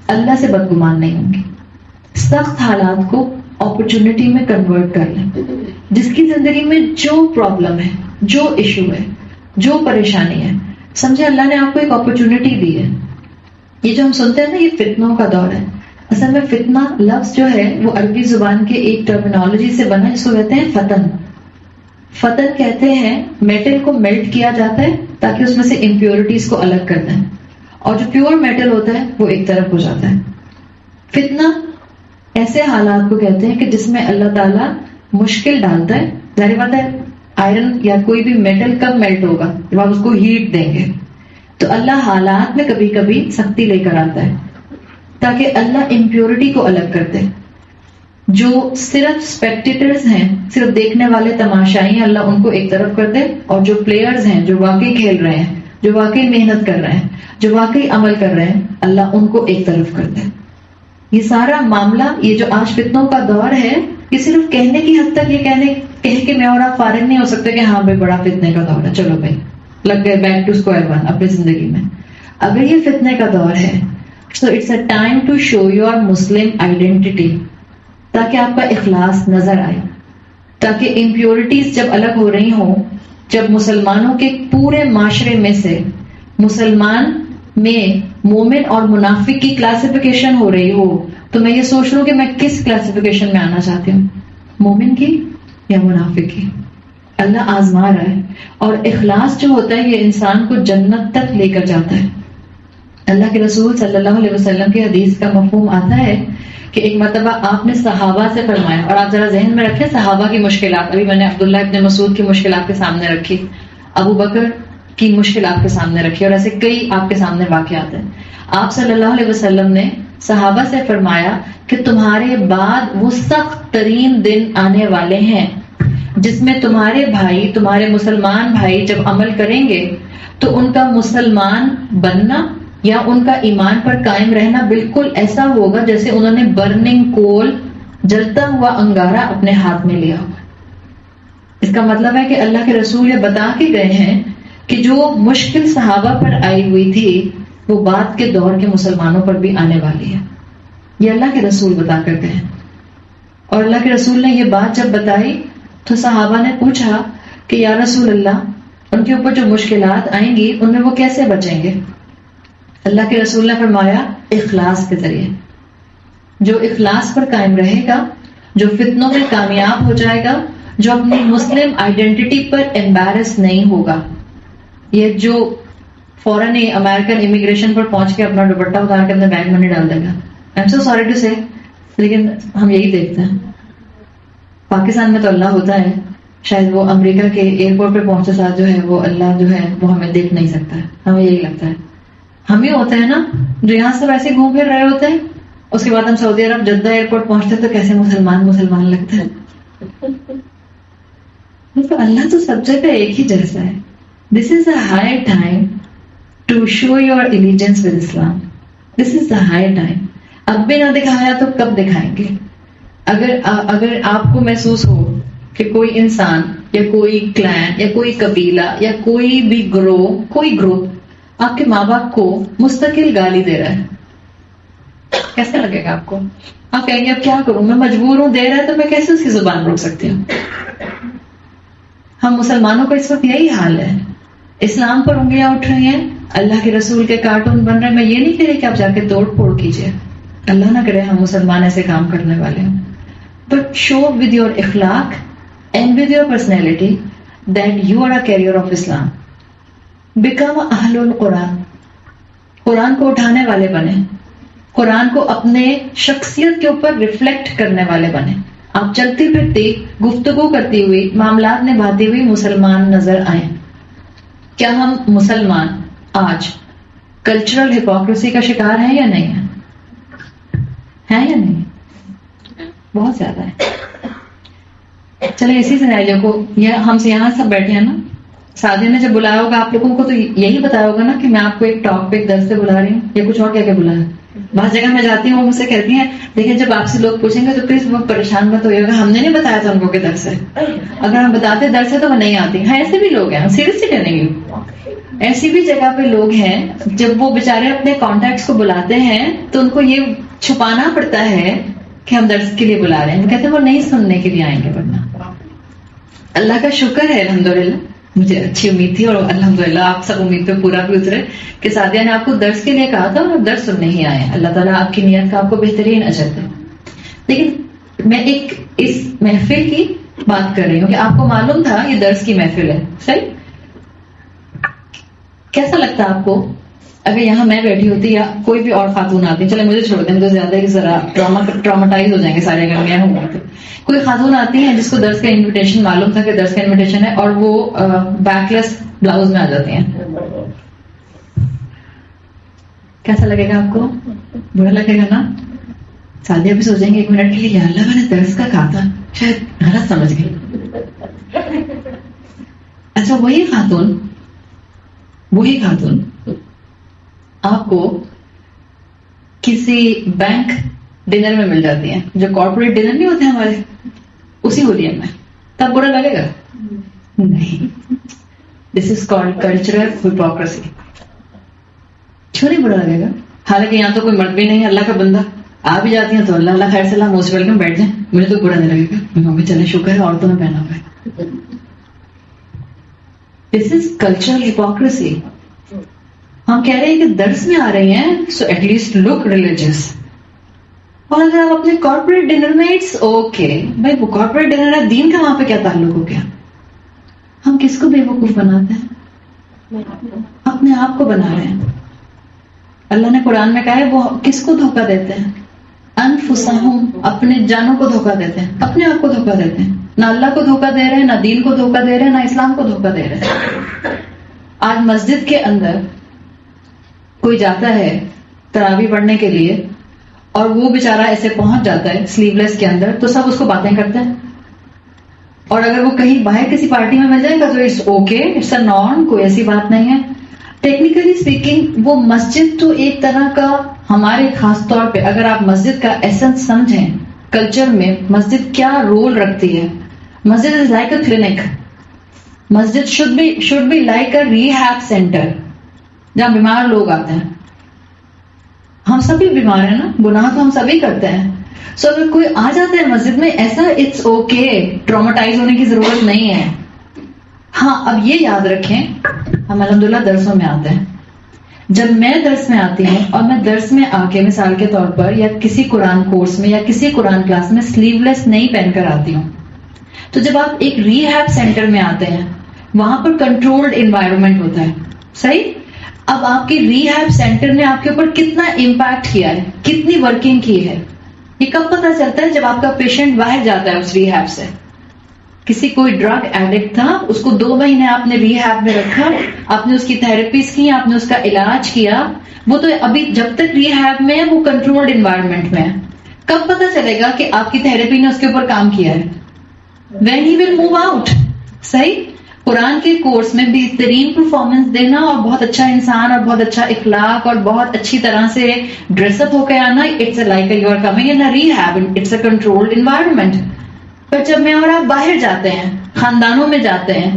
اللہ سے بدگمان نہیں ہوں گے. سخت حالات کو اپرچونٹی میں کنورٹ کر لیں. جس کی زندگی میں جو پرابلم ہے، جو ایشو ہے، جو پریشانی ہے، سمجھے اللہ نے آپ کو ایک اپرچونٹی دی ہے. یہ جو ہم سنتے ہیں نا یہ فتنوں کا دور ہے، اصل میں فتنہ لفظ جو ہے وہ عربی زبان کے ایک ٹرمینالوجی سے بنا جس کو کہتے ہیں فتن. فتن کہتے ہیں میٹل کو میلٹ کیا جاتا ہے تاکہ اس میں سے امپیورٹیز کو الگ کر دیں، اور جو پیور میٹل ہوتا ہے وہ ایک طرف ہو جاتا ہے. فتنہ ایسے حالات کو کہتے ہیں کہ جس میں اللہ تعالیٰ مشکل ڈالتا ہے. ظاہر بات ہے آئرن یا کوئی بھی میٹل کب میلٹ ہوگا جب آپ اس کو ہیٹ دیں گے. تو اللہ حالات میں کبھی کبھی سختی لے کر آتا ہے تاکہ اللہ امپیورٹی کو الگ کر دے. جو صرف اسپیکٹیٹرز ہیں، صرف دیکھنے والے تماشائی ہیں، اللہ ان کو ایک طرف کر دے، اور جو پلیئرز ہیں، جو واقعی کھیل رہے ہیں، جو واقعی محنت کر رہے ہیں، جو واقعی عمل کر رہے ہیں، اللہ ان کو ایک طرف کر دے. یہ سارا معاملہ، یہ جو آج فتنوں کا دور ہے، یہ صرف کہنے کی حد تک، یہ کہہ کے میں اور آپ فارغ نہیں ہو سکتے کہ ہاں بھائی بڑا فتنے کا دور ہے، چلو بھائی لگ گئے بیک ٹو اسکوائر ون اپنی زندگی میں. اگر یہ فتنے کا دور ہے so it's a time to show your Muslim identity، تاکہ آپ کا اخلاص نظر آئے، تاکہ امپیورٹیز جب الگ ہو رہی ہوں، جب مسلمانوں کے پورے معاشرے میں سے مسلمان میں مومن اور منافق کی کلاسیفیکیشن ہو رہی ہو، تو میں یہ سوچ لوں کہ میں کس کلاسیفیکیشن میں آنا چاہتی ہوں، مومن کی یا منافق کی. اللہ آزما رہا ہے، اور اخلاص جو ہوتا ہے یہ انسان کو جنت تک لے کر جاتا ہے. اللہ کے رسول صلی اللہ علیہ وسلم کی حدیث کا مفہوم آتا ہے کہ ایک مرتبہ آپ نے صحابہ سے فرمایا، اور آپ ذرا ذہن میں رکھیں صحابہ کی مشکلات. ابھی میں نے عبداللہ ابن مسعود کی مشکلات کے سامنے رکھی، ابو بکر کی مشکل آپ کے سامنے رکھی، اور ایسے کئی آپ کے سامنے واقعات ہیں. آپ صلی اللہ علیہ وسلم نے صحابہ سے فرمایا کہ تمہارے بعد وہ سخت ترین دن آنے والے ہیں جس میں تمہارے بھائی، تمہارے مسلمان بھائی جب عمل کریں گے تو ان کا مسلمان بننا یا ان کا ایمان پر قائم رہنا بالکل ایسا ہوگا جیسے انہوں نے برننگ کول، جلتا ہوا انگارہ اپنے ہاتھ میں لیا ہوگا. اس کا مطلب ہے کہ اللہ کے رسول یہ بتا کے گئے ہیں کہ جو مشکل صحابہ پر آئی ہوئی تھی وہ بعد کے دور کے مسلمانوں پر بھی آنے والی ہے. یہ اللہ کے رسول بتا کر گئے ہیں. اور اللہ کے رسول نے یہ بات جب بتائی تو صحابہ نے پوچھا کہ یا رسول اللہ، ان کے اوپر جو مشکلات آئیں گی ان میں وہ کیسے بچیں گے؟ اللہ کے رسول نے فرمایا اخلاص کے ذریعے. جو اخلاص پر قائم رہے گا، جو فتنوں میں کامیاب ہو جائے گا، جو اپنی مسلم آئیڈینٹی پر امبیرس نہیں ہوگا. یہ جو فوراً ہی امریکن امیگریشن پر پہنچ کے اپنا دوپٹہ اتار کے اپنے بیگ میں نہیں ڈال دے گا. I'm so sorry to say، لیکن ہم یہی دیکھتے ہیں. پاکستان میں تو اللہ ہوتا ہے، شاید وہ امریکہ کے ایئرپورٹ پہ پہنچتے ساتھ جو ہے وہ اللہ جو ہے وہ ہمیں دیکھ نہیں سکتا ہے. ہمیں یہی لگتا ہے ہم ہی ہوتے ہیں نا جو یہاں سے ویسے گھوم پھر رہے ہوتے ہیں، اس کے بعد ہم سعودی عرب جدہ ایئرپورٹ پہنچتے ہیں تو کیسے مسلمان لگتا ہے. تو اللہ تو سب جگہ ایک ہی جیسا ہے. This is a high time to show your allegiance with Islam. This is the high time. اب بھی نہ دکھایا تو کب دکھائیں گے؟ اگر آپ کو محسوس ہو کہ کوئی انسان یا کوئی کلین یا کوئی قبیلہ یا کوئی بھی کوئی گروپ آپ کے ماں باپ کو مستقل گالی دے رہا ہے، کیسے لگے گا آپ کو؟ آپ کہیں گے اب کیا کروں، میں مجبور ہوں، دے رہا ہے تو میں کیسے اس کی زبان روک سکتی ہوں؟ ہم مسلمانوں کا اس وقت یہی حال ہے. اسلام پر انگلیاں اٹھ رہی ہیں، اللہ کے رسول کے کارٹون بن رہے ہیں. میں یہ نہیں کہہ رہی کہ آپ جا کے توڑ پھوڑ کیجیے، اللہ نہ کرے ہم مسلمان ایسے کام کرنے والے ہوں. بٹ شو ود یور اخلاق and with your personality that you are a carrier of Islam. Become اہل القرآن، قرآن کو اٹھانے والے بنے، قرآن کو اپنے شخصیت کے اوپر ریفلیکٹ کرنے والے بنے. آپ چلتی پھرتی، گفتگو کرتی ہوئی، معاملات نبھاتی ہوئی مسلمان نظر آئیں. کیا ہم مسلمان آج کلچرل ہپوکریسی کا شکار ہیں یا نہیں ہے یا نہیں؟ بہت زیادہ ہے. چلے اسی سیناریو کو ہم سے یہاں سب بیٹھے ہیں نا, سعدیہ نے جب بلایا ہوگا آپ لوگوں کو تو یہی بتایا ہوگا نا کہ میں آپ کو ایک ٹاک پہ ایک درس سے بلا رہی ہوں, یا کچھ اور کیا بلایا. بعض جگہ میں جاتی ہوں, وہ مجھ سے کہتی ہیں دیکھیں جب آپ سے لوگ پوچھیں گے تو پلیز وہ پریشان مت ہوئیے گا, ہم نے نہیں بتایا تھا ان کو کہ درس ہے. اگر ہم بتاتے درس ہے تو وہ نہیں آتی ہیں. ایسے بھی لوگ ہیں, سیریسلی ٹیلنگ یو, ایسی بھی جگہ پہ لوگ ہیں جب وہ بےچارے اپنے کانٹیکٹس کو بلاتے ہیں تو ان کو یہ چھپانا پڑتا ہے کہ ہم درس کے لیے بلا رہے ہیں. وہ کہتے ہیں وہ نہیں سننے کے لیے آئیں گے. ورنہ اللہ کا شکر ہے الحمدللہ, مجھے اچھی امید تھی اور الحمدللہ آپ سب امید پہ پورا بھی اترے کہ سعدیہ نے آپ کو درس کے لیے کہا تھا اور درس سننے ہی آئے. اللہ تعالیٰ آپ کی نیت کا آپ کو بہترین اجر دے. لیکن میں ایک اس محفل کی بات کر رہی ہوں کہ آپ کو معلوم تھا یہ درس کی محفل ہے, صحیح؟ کیسا لگتا آپ کو اگر یہاں میں بیٹھی ہوتی یا کوئی بھی اور خاتون آتی, چلے مجھے چھوڑ دیں تو زیادہ ہی ذرا ٹراماٹائز ہو جائیں گے سارے اگر میں ہوں تو. کوئی خاتون آتی ہے جس کو درس کا انویٹیشن معلوم تھا کہ درس کا انویٹیشن ہے اور وہ بیک لیس بلاؤز میں آ جاتی ہیں, کیسا لگے گا آپ کو؟ برا لگے گا نا. سعدیہ بھی سوچیں گے ایک منٹ کے لیے یا اللہ میں نے درس کا کہا تھا, شاید غلط سمجھ گئی. اچھا وہی خاتون آپ کو کسی بینک ڈنر میں مل جاتی ہیں, جو کارپوریٹ ڈنر نہیں ہوتے ہمارے, اسی اودیم میں, تب برا لگے گا؟ نہیں. دس از کالڈ کلچرل ہپوکریسی. کیوں نہیں برا لگے گا؟ حالانکہ یہاں تو کوئی مرد بھی نہیں ہے, اللہ کا بندہ آ بھی جاتی ہیں تو اللہ خیر صلاح موسٹ ویلکم, بیٹھ جائیں, مجھے تو برا نہیں لگے گا. چلے شکر ہے عورتوں نے پہنا ہوا ہے. دس از کلچرل ہپوکریسی. ہم کہہ رہے ہیں کہ درس میں آ رہے ہیں so at least look religious, اور اگر آپ اپنے کارپوریٹ ڈنر میں اٹس اوکے بھائی, وہ کارپوریٹ ڈنر ہے, دین کا وہاں پہ کیا تعلق ہو گیا؟ ہم کس کو بے وقوف بناتے ہیں؟ اپنے آپ کو بنا رہے ہیں. اللہ نے قرآن میں کہا ہے وہ کس کو دھوکہ دیتے ہیں؟ انفسہم, اپنے جانوں کو دھوکہ دیتے ہیں, اپنے آپ کو دھوکہ دیتے ہیں. نہ اللہ کو دھوکہ دے رہے ہیں, نہ دین کو دھوکہ دے رہے ہیں, نہ اسلام کو دھوکہ دے رہے ہیں. آج مسجد کے اندر کوئی جاتا ہے تراویح پڑھنے کے لیے اور وہ بیچارہ ایسے پہنچ جاتا ہے سلیو لیس کے اندر, تو سب اس کو باتیں کرتے ہیں. اور اگر وہ کہیں باہر کسی پارٹی میں مل جائے گا تو it's okay, it's a norm, کوئی ایسی بات نہیں ہے. ٹیکنیکلی اسپیکنگ وہ مسجد تو ایک طرح کا, ہمارے خاص طور پہ اگر آپ مسجد کا ایسنس سمجھیں, کلچر میں مسجد کیا رول رکھتی ہے. مسجد is like a clinic. Masjid should be like a rehab center جہاں بیمار لوگ آتے ہیں. ہم سبھی بیمار ہیں نا, گناہ تو ہم سبھی کرتے ہیں. سو اگر کوئی آ جاتا ہے مسجد میں ایسا, اٹس اوکے, ٹراماٹائز ہونے کی ضرورت نہیں ہے. ہاں اب یہ یاد رکھیں, ہم الحمدللہ درسوں میں آتے ہیں. جب میں درس میں آتی ہوں اور میں درس میں آ کے مثال کے طور پر یا کسی قرآن کورس میں یا کسی قرآن کلاس میں سلیو لیس نہیں پہن کر آتی ہوں, تو جب آپ ایک ریہیب سینٹر میں آتے ہیں وہاں پر کنٹرولڈ انوائرمنٹ ہوتا ہے, صحیح. اب آپ کے ریہیب سینٹر نے آپ کے اوپر کتنا امپیکٹ کیا ہے, کتنی ورکنگ کی ہے, یہ کب پتہ چلتا ہے؟ جب آپ کا پیشنٹ باہر جاتا ہے اس ریہیب سے. کسی کوئی ڈرگ ایڈکٹ تھا, اس کو 2 مہینے آپ نے ریہیب میں رکھا, آپ نے اس کی تھراپیز کی, آپ نے اس کا علاج کیا, وہ تو ابھی جب تک ریہیب میں ہے وہ کنٹرولڈ انوائرمنٹ میں ہے. کب پتہ چلے گا کہ آپ کی تھراپی نے اس کے اوپر کام کیا ہے؟ when he will move out. صحیح. قرآن کے کورس میں بہترین پرفارمنس دینا اور بہت اچھا انسان اور بہت اچھا اخلاق اور بہت اچھی طرح سے ڈریس اپ ہو کے آنا, it's like you are coming in rehab, it's a controlled environment. پر جب میں اور آپ باہر جاتے ہیں, خاندانوں میں جاتے ہیں,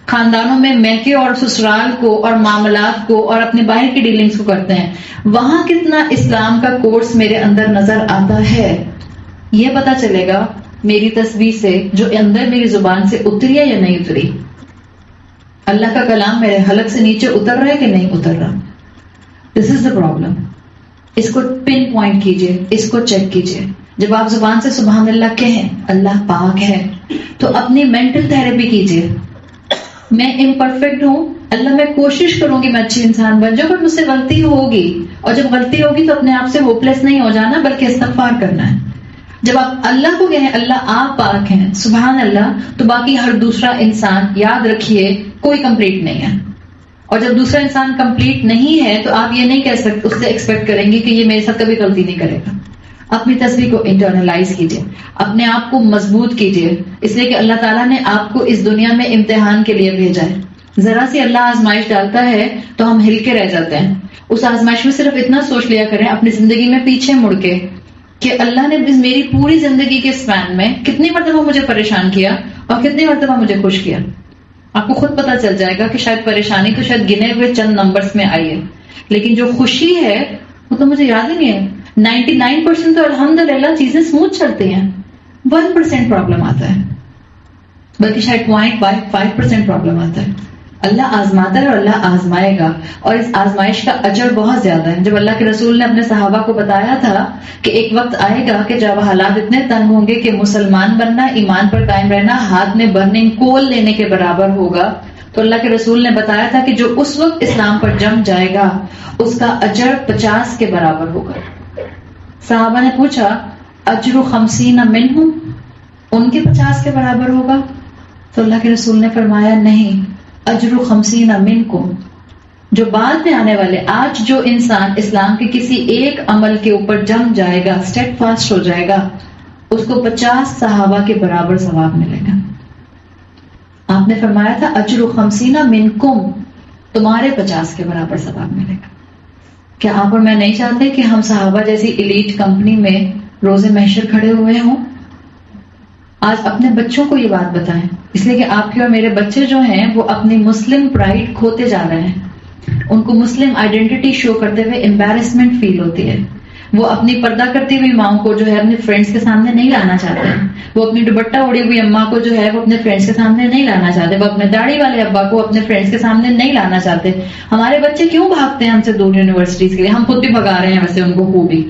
خاندانوں میں میکے اور سسرال کو اور معاملات کو اور اپنے باہر کی ڈیلنگز کو کرتے ہیں, وہاں کتنا اسلام کا کورس میرے اندر نظر آتا ہے, یہ پتا چلے گا میری تصویر سے جو اندر میری زبان سے اتری ہے یا نہیں اتری. اللہ کا کلام میرے حلق سے نیچے اتر رہا ہے کہ نہیں اتر رہا. دس از دا پرابلم. اس کو پن پوائنٹ کیجئے, اس کو چیک کیجئے. جب آپ زبان سے سبحان اللہ کہیں اللہ پاک ہے, تو اپنی مینٹل تھراپی کیجئے. میں امپرفیکٹ ہوں, اللہ میں کوشش کروں گی میں اچھی انسان بن جاؤں, پر مجھ سے غلطی ہوگی, اور جب غلطی ہوگی تو اپنے آپ سے ہوپلیس نہیں ہو جانا بلکہ استغفار کرنا ہے. جب آپ اللہ کو کہیں اللہ آپ پاک ہیں سبحان اللہ, تو باقی ہر دوسرا انسان یاد رکھیے کوئی کمپلیٹ نہیں ہے. اور جب دوسرا انسان کمپلیٹ نہیں ہے تو آپ یہ نہیں کہہ سکتے اس سے ایکسپیکٹ کریں گے کہ یہ میرے ساتھ کبھی غلطی نہیں کرے گا. اپنی تصویر کو انٹرنلائز کیجیے, اپنے آپ کو مضبوط کیجیے, اس لیے کہ اللہ تعالیٰ نے آپ کو اس دنیا میں امتحان کے لیے بھیجا ہے. ذرا سی اللہ آزمائش ڈالتا ہے تو ہم ہل کے رہ جاتے ہیں. اس آزمائش میں صرف اتنا سوچ لیا کریں اپنی زندگی میں پیچھے مڑ کے کہ اللہ نے میری پوری زندگی کے اسپین میں کتنی مرتبہ مجھے پریشان کیا اور کتنی مرتبہ مجھے خوش کیا. آپ کو خود پتا چل جائے گا کہ شاید پریشانی تو شاید گنے ہوئے چند نمبرز میں آئی ہے, لیکن جو خوشی ہے وہ تو مجھے یاد ہی نہیں ہے. 99% تو الحمدللہ چیزیں اسموتھ چلتی ہیں, 1% پرابلم آتا ہے, بلکہ شاید 0.5% پرابلم آتا ہے. اللہ آزماتا ہے اور اللہ آزمائے گا, اور اس آزمائش کا اجر بہت زیادہ ہے. جب اللہ کے رسول نے اپنے صحابہ کو بتایا تھا کہ ایک وقت آئے گا کہ جب حالات اتنے تنگ ہوں گے کہ مسلمان بننا, ایمان پر قائم رہنا ہاتھ میں برننگ کول لینے کے برابر ہوگا, تو اللہ کے رسول نے بتایا تھا کہ جو اس وقت اسلام پر جم جائے گا اس کا اجر 50 کے برابر ہوگا. صحابہ نے پوچھا اجر 50 منہم, ان کے 50 کے برابر ہوگا؟ تو اللہ کے رسول نے فرمایا نہیں, اجر 50 منکم, جو بعد میں آنے والے, آج جو انسان اسلام کے کسی ایک عمل کے اوپر جم جائے گا, اسٹیڈ فاسٹ ہو جائے گا, اس کو 50 صحابہ کے برابر ثواب ملے گا. آپ نے فرمایا تھا اجر 50 منکم, تمہارے 50 کے برابر ثواب ملے گا. کیا آپ اور میں نہیں چاہتے کہ ہم صحابہ جیسی ایلیٹ کمپنی میں روز محشر کھڑے ہوئے ہوں؟ آج اپنے بچوں کو یہ بات بتائیں, اس لیے کہ آپ کے اور میرے بچے جو ہیں وہ اپنی مسلم پرائڈ کھوتے جا رہے ہیں. ان کو مسلم آئیڈینٹی شو کرتے ہوئے امبیرسمنٹ فیل ہوتی ہے. وہ اپنی پردہ کرتی ہوئی ماؤں کو جو ہے اپنے فرینڈس کے سامنے نہیں لانا چاہتے ہیں. وہ اپنی دوپٹہ اڑی ہوئی اماں کو جو ہے وہ اپنے فرینڈس کے سامنے نہیں لانا چاہتے. وہ اپنے داڑھی والے ابا کو اپنے فرینڈس کے سامنے نہیں لانا چاہتے. ہمارے بچے کیوں بھاگتے ہیں ہم سے دور یونیورسٹیز کے لیے؟ ہم خود بھی بھگا رہے ہیں ویسے ان کو خوب ہی,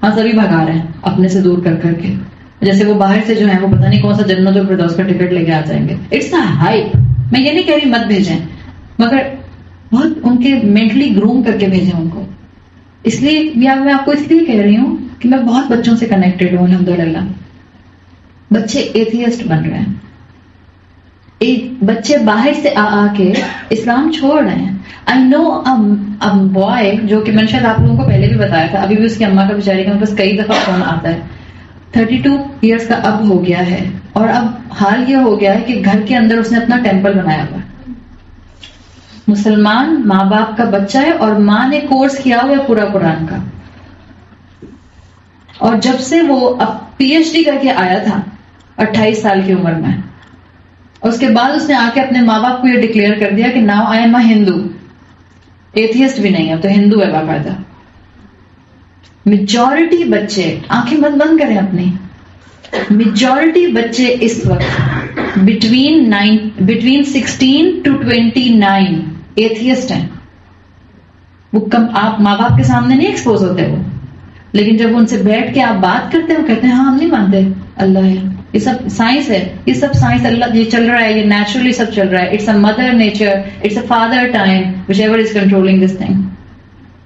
ہاں سبھی بھگا رہے ہیں اپنے سے دور کر کر کے, جیسے وہ باہر سے جو ہے وہ پتہ نہیں کون سا جنت اور فردوس کا ٹکٹ لے کے آ جائیں گے. It's a hype. میں یہ نہیں کہہ رہی مت بھیجیں, مگر بہت ان کے مینٹلی گروم کر کے بھیجیں ان کو. اس لیے میں آپ کو اس لیے کہہ رہی ہوں کہ میں بہت بچوں سے کنیکٹڈ ہوں الحمدللہ. بچے ایتھیسٹ بن رہے ہیں, بچے باہر سے آ کے اسلام چھوڑ رہے ہیں. آئی نو بوائے جو کہ میں نے شاید آپ لوگوں کو پہلے بھی بتایا تھا, ابھی بھی اس کی اماں کا بیچاری کا بس کئی دفعہ فون آتا ہے. 32 ایئرس کا اب ہو گیا ہے, اور اب حال یہ ہو گیا ہے کہ گھر کے اندر اس نے اپنا ٹیمپل بنایا ہوا ہے. مسلمان ماں باپ کا بچہ ہے اور ماں نے کورس کیا ہوا ہے پورا قرآن کا. اور جب سے وہ اب PhD کر کے آیا تھا 28 سال کی عمر میں, اور اس کے بعد اس نے آ کے اپنے ماں باپ کو یہ ڈکلیئر کر دیا کہ now I am a Hindu. Atheist بھی نہیں ہے تو ہندو ہے باقاعدہ. میجورٹی بچے, آنکھیں بند کریں اپنی, میجورٹی بچے اس وقت بٹوین 16 to 29 ایتھیسٹ ہیں. وہ آپ ماں باپ کے سامنے نہیں ایکسپوز ہوتے وہ, لیکن جب ان سے بیٹھ کے آپ بات کرتے ہیں وہ کہتے ہیں ہاں ہم نہیں مانتے اللہ ہے, یہ سب سائنس ہے, یہ سب سائنس, اللہ یہ چل رہا ہے, یہ نیچرلی سب چل رہا ہے, it's a mother nature, it's a father time, whichever is controlling this thing.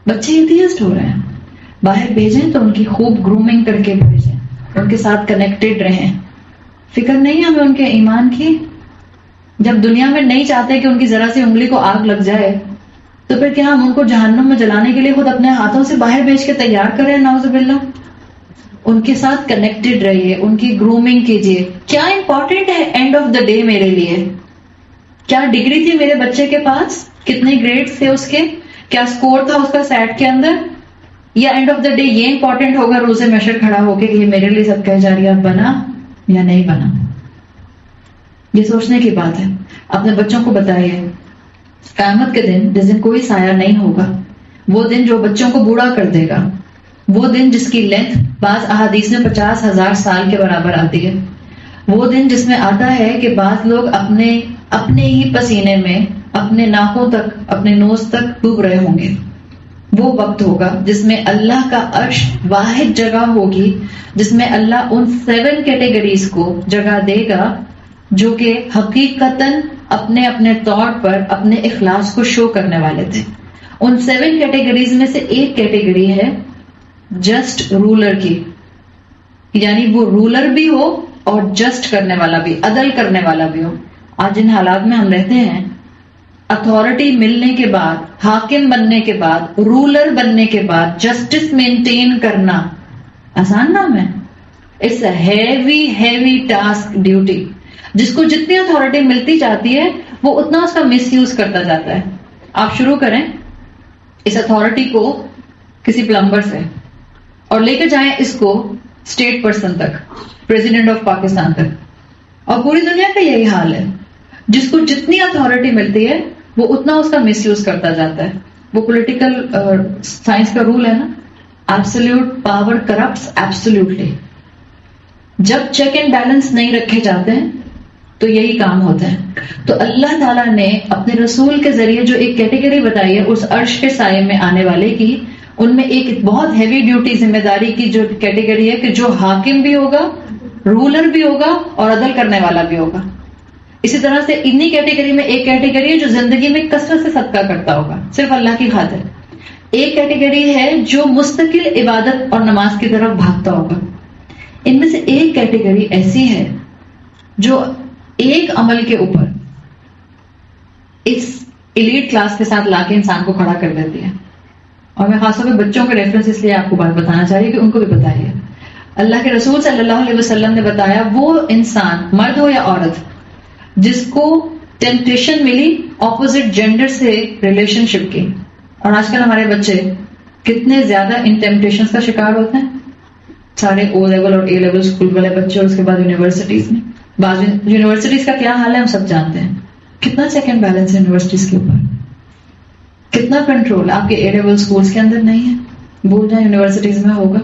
بچے ایتھیسٹ ہو رہے ہیں. باہر بھیجیں تو ان کی خوب گرومنگ کر کے بھیجیں, ان کے ساتھ کنیکٹڈ رہیں. فکر نہیں ہمیں ان کے ایمان کی. جب دنیا میں نہیں چاہتے کہ ان کی ذرا سی انگلی کو آگ لگ جائے تو پھر کیا ہم ان کو جہنم میں جلانے کے لیے خود اپنے ہاتھوں سے باہر بھیج کے تیار کریں؟ نعوذ باللہ. ان کے ساتھ کنیکٹڈ رہیے, ان کی گرومنگ کیجیے. کیا امپورٹنٹ ہے اینڈ آف دا ڈے میرے لیے؟ کیا ڈگری تھی میرے بچے کے پاس, کتنے گریڈز تھے اس کے, کیا اسکور تھا اس کا سیٹ کے اندر, یا اینڈ آف دا ڈے یہ امپورٹنٹ ہوگا روز محشر کھڑا ہو کے کہ یہ میرے لیے صدقہ جاریہ بنا یا نہیں بنا؟ یہ سوچنے کی بات ہے. اپنے بچوں کو بتائیے قیامت کے دن, جس دن کوئی سایہ نہیں ہوگا, وہ دن جو بچوں کو بوڑھا کر دے گا, وہ دن جس کی لینتھ بعض احادیث میں 50,000 سال کے برابر آتی ہے, وہ دن جس میں آتا ہے کہ بعض لوگ اپنے ہی پسینے میں اپنے ناکوں تک, اپنے نوز تک ڈوب رہے ہوں گے. وہ وقت ہوگا جس میں اللہ کا عرش واحد جگہ ہوگی, جس میں اللہ ان 7 کیٹیگریز کو جگہ دے گا جو کہ حقیقتاً اپنے اپنے طور پر اپنے اخلاص کو شو کرنے والے تھے. ان 7 کیٹیگریز میں سے ایک کیٹیگری ہے جسٹ رولر کی, یعنی وہ رولر بھی ہو اور جسٹ کرنے والا بھی, عدل کرنے والا بھی ہو. آج جن حالات میں ہم رہتے ہیں اتھارٹی ملنے کے بعد، حاکم بننے کے بعد، رولر بننے کے بعد جسٹس مینٹین کرنا آسان نام ہے. It's a heavy task, duty. جس کو جتنی اتھارٹی ملتی جاتی ہے وہ اتنا اس کا مس یوز کرتا جاتا ہے. آپ شروع کریں اس اتھارٹی کو کسی پلمبر سے اور لے کے جائیں اس کو اسٹیٹ پرسن تک، پریزیڈنٹ آف پاکستان تک، اور پوری دنیا کا یہی حال ہے. جس کو جتنی اتھارٹی ملتی ہے وہ اتنا اس کا مس یوز کرتا جاتا ہے. وہ پولیٹیکل سائنس کا رول ہے نا، ایبسلیوٹ پاور کرپٹس ایبسلیوٹلی. جب چیک اینڈ بیلنس نہیں رکھے جاتے ہیں تو یہی کام ہوتا ہے. تو اللہ تعالیٰ نے اپنے رسول کے ذریعے جو ایک کیٹیگری بتائی ہے اس عرش کے سائے میں آنے والے کی، ان میں ایک بہت ہیوی ڈیوٹی، ذمہ داری کی جو کیٹیگری ہے کہ جو حاکم بھی ہوگا، رولر بھی ہوگا اور عدل کرنے والا بھی ہوگا. اسی طرح سے انہی کیٹیگری میں ایک کیٹیگری ہے جو زندگی میں کثرت سے صدقہ کرتا ہوگا صرف اللہ کی خاطر. ایک کیٹیگری ہے جو مستقل عبادت اور نماز کی طرف بھاگتا ہوگا. ان میں سے ایک کیٹیگری ایسی ہے جو ایک عمل کے اوپر اس ایلیٹ کلاس کے ساتھ لا کے انسان کو کھڑا کر دیتی ہے. اور میں خاص طور پہ بچوں کے ریفرنس اس لیے آپ کو بات بتانا چاہ رہی ہوں کہ ان کو بھی بتائیے. اللہ کے رسول صلی اللہ علیہ وسلم نے بتایا وہ انسان، مرد ہو یا عورت، جس کو ٹیمپٹیشن ملی اپوزٹ جینڈر سے ریلیشن شپ کی. اور آج کل ہمارے بچے کتنے زیادہ ان ٹیمپٹیشن کا شکار ہوتے ہیں. سارے او لیول اور اے لیول اسکول والے بچے اور اس کے بعد یونیورسٹیز میں. بعض یونیورسٹیز کا کیا حال ہے ہم سب جانتے ہیں. کتنا چیک اینڈ بیلنس ہے یونیورسٹیز کے اوپر، کتنا کنٹرول آپ کے اے لیول اسکولس کے اندر نہیں ہے. بھول جائیں یونیورسٹیز میں ہوگا.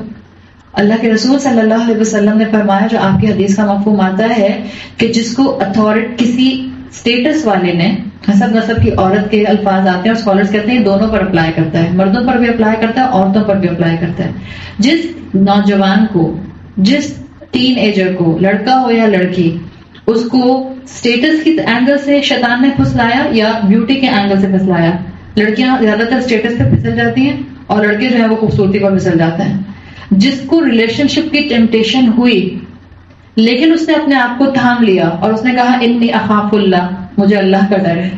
اللہ کے رسول صلی اللہ علیہ وسلم نے فرمایا، جو آپ کی حدیث کا مفہوم آتا ہے کہ جس کو اتھارٹی کسی اسٹیٹس والے نے، حسب نسب کی عورت کے الفاظ آتے ہیں اور اسکالرز کہتے ہیں دونوں پر اپلائی کرتا ہے، مردوں پر بھی اپلائی کرتا ہے، عورتوں پر بھی اپلائی کرتا ہے. جس نوجوان کو، جس ٹین ایجر کو، لڑکا ہو یا لڑکی، اس کو اسٹیٹس کی اینگل سے شیطان نے پھسلایا یا بیوٹی کے اینگل سے پھسلایا. لڑکیاں زیادہ تر اسٹیٹس پہ پھسل جاتی ہیں اور لڑکے جو ہے وہ خوبصورتی پر پھسل جاتے ہیں. جس کو ریلیشن شپ کی ٹیمپٹیشن ہوئی لیکن اس نے اپنے آپ کو تھام لیا اور اس نے کہا انی اخاف اللہ، مجھے اللہ کا ڈر ہے،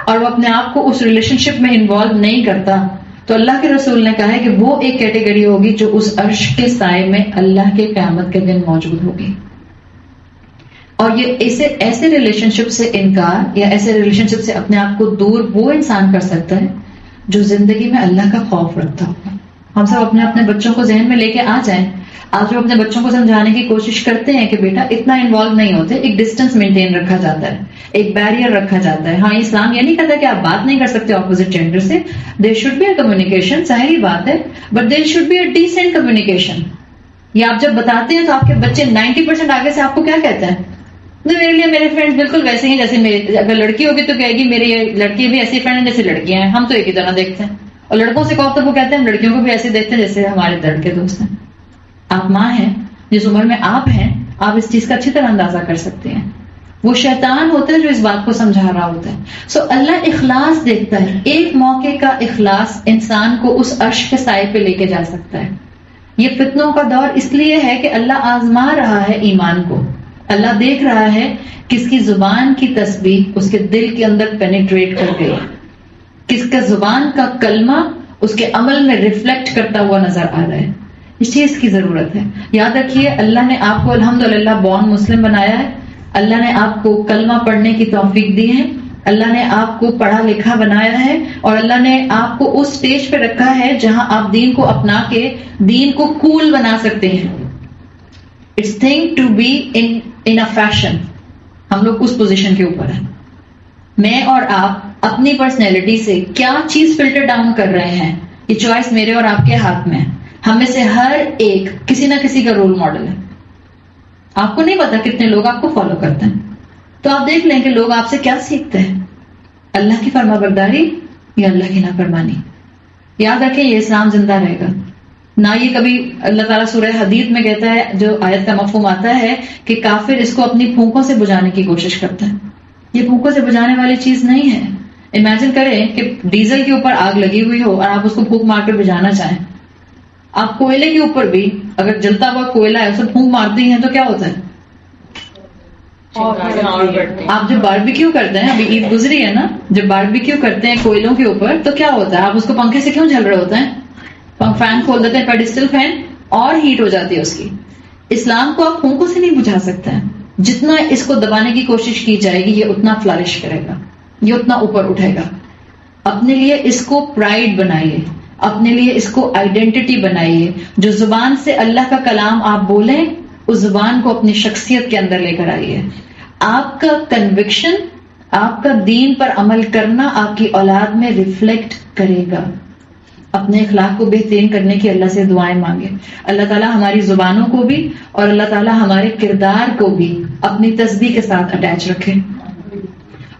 اور وہ اپنے آپ کو اس ریلیشن شپ میں انوالو نہیں کرتا، تو اللہ کے رسول نے کہا ہے کہ وہ ایک کیٹیگری ہوگی جو اس عرش کے سائے میں اللہ کے قیامت کے دن موجود ہوگی. اور یہ ایسے ریلیشن شپ سے انکار یا ایسے ریلیشن شپ سے اپنے آپ کو دور وہ انسان کر سکتا ہے جو زندگی میں اللہ کا خوف رکھتا ہوگا. ہم سب اپنے اپنے بچوں کو ذہن میں لے کے آ جائیں. آج ہم اپنے بچوں کو سمجھانے کی کوشش کرتے ہیں کہ بیٹا اتنا انوالو نہیں ہوتے، ایک ڈسٹینس مینٹین رکھا جاتا ہے، ایک بیریئر رکھا جاتا ہے. ہاں اسلام یہ نہیں کہتا کہ آپ بات نہیں کر سکتے اپوزٹ جینڈر سے. There should be a communication, ظاہری بات ہے، but there should be a decent communication. یہ آپ جب بتاتے ہیں تو آپ کے بچے 90% آگے سے آپ کو کیا کہتے ہیں؟ میرے لیے میرے فرینڈ بالکل ویسے ہی جیسے میرے، اگر لڑکی ہوگی تو کہے گی میری لڑکی بھی ایسی فرینڈ جیسے لڑکیاں ہیں، ہم تو ایک ہی طرح دیکھتے ہیں. اور لڑکوں سے کہو تو وہ کہتے ہیں ہم لڑکیوں کو بھی ایسے دیکھتے ہیں جیسے ہمارے لڑکے دوست ہیں. آپ ماں ہیں، جس عمر میں آپ ہیں آپ اس چیز کا اچھی طرح اندازہ کر سکتے ہیں. وہ شیطان ہوتا ہے جو اس بات کو سمجھا رہا ہوتا ہے. سو اللہ اخلاص دیکھتا ہے. ایک موقع کا اخلاص انسان کو اس عرش کے سائے پہ لے کے جا سکتا ہے. یہ فتنوں کا دور اس لیے ہے کہ اللہ آزما رہا ہے ایمان کو. اللہ دیکھ رہا ہے کس کی زبان کی تسبیح اس کے دل کے اندر پینیٹریٹ کر گئی، کس کا زبان کا کلمہ اس کے عمل میں ریفلیکٹ کرتا ہوا نظر آ رہا ہے. اس چیز کی ضرورت ہے. یاد رکھیے اللہ نے آپ کو الحمدللہ بورن مسلم بنایا ہے. اللہ نے آپ کو کلمہ پڑھنے کی توفیق دی ہے. اللہ نے آپ کو پڑھا لکھا بنایا ہے اور اللہ نے آپ کو اس سٹیج پہ رکھا ہے جہاں آپ دین کو اپنا کے دین کو کول بنا سکتے ہیں. It's thing to be in a fashion. ہم لوگ اس پوزیشن کے اوپر ہیں. میں اور آپ اپنی پرسنالٹی سے کیا چیز فلٹر ڈاؤن کر رہے ہیں، یہ چوائس میرے اور آپ کے ہاتھ میں ہے. ہم میں سے ہر ایک کسی نہ کسی کا رول ماڈل ہے. آپ کو نہیں پتا کتنے لوگ آپ کو فالو کرتے ہیں، تو آپ دیکھ لیں کہ لوگ آپ سے کیا سیکھتے ہیں، اللہ کی فرما برداری یا اللہ کی نافرمانی. یاد رکھیں یہ اسلام زندہ رہے گا. نہ یہ کبھی اللہ تعالیٰ سورہ حدید میں کہتا ہے، جو آیت کا مفہوم آتا ہے کہ کافر اس کو اپنی پھونکوں سے بجھانے کی کوشش کرتا ہے. یہ پھونکوں سے بجھانے والی چیز نہیں ہے. امیجن کریں کہ ڈیزل کے اوپر آگ لگی ہوئی ہو اور آپ اس کو پھونک مار کر بجھانا چاہیں. آپ کوئلے کے اوپر بھی اگر جلتا ہوا کوئلہ ہے اسے پھونک مارتے ہیں تو کیا ہوتا ہے؟ آپ جب باربیکیو کرتے ہیں، ابھی عید گزری ہے نا، جب باربیکیو کرتے ہیں کوئلوں کے اوپر تو کیا ہوتا ہے؟ آپ اس کو پنکھے سے کیوں جل رہے ہوتے ہیں؟ فین کھول دیتے ہیں، پیڈسٹل فین، اور ہیٹ ہو جاتی ہے اس کی. اسلام کو آپ پھونکوں سے نہیں بجھا سکتے ہیں. جتنا اس کو دبانے کی کوشش کی جائے گی یہ اتنا فلرش کرے گا، یہ اتنا اوپر اٹھے گا. اپنے لیے اس کو پرائڈ بنائیے، اپنے لیے اس کو آئیڈینٹی بنائیے. جو زبان سے اللہ کا کلام آپ بولیں اس زبان کو اپنی شخصیت کے اندر لے کر آئیے. آپ کا کنوکشن، آپ کا دین پر عمل کرنا آپ کی اولاد میں ریفلیکٹ کرے گا. اپنے اخلاق کو بہترین کرنے کی اللہ سے دعائیں مانگے. اللہ تعالیٰ ہماری زبانوں کو بھی اور اللہ تعالیٰ ہمارے کردار کو بھی اپنی تسبیح کے ساتھ اٹیچ رکھے،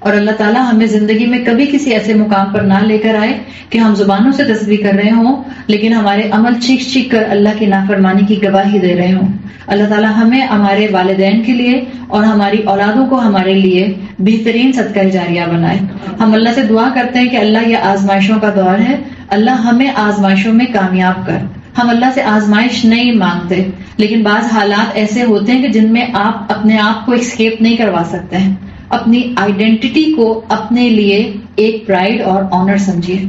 اور اللہ تعالیٰ ہمیں زندگی میں کبھی کسی ایسے مقام پر نہ لے کر آئے کہ ہم زبانوں سے تسبیح کر رہے ہوں لیکن ہمارے عمل چیخ چیخ کر اللہ کی نافرمانی کی گواہی دے رہے ہوں. اللہ تعالیٰ ہمیں ہمارے والدین کے لیے اور ہماری اولادوں کو ہمارے لیے بہترین صدقہ جاریہ بنائے. ہم اللہ سے دعا کرتے ہیں کہ اللہ یہ آزمائشوں کا دور ہے، اللہ ہمیں آزمائشوں میں کامیاب کر. ہم اللہ سے آزمائش نہیں مانگتے لیکن بعض حالات ایسے ہوتے ہیں کہ جن میں آپ اپنے آپ کو اسکیپ نہیں کروا سکتے ہیں. اپنی آئیڈینٹی کو اپنے لیے ایک پرائڈ اور آنر سمجھیے.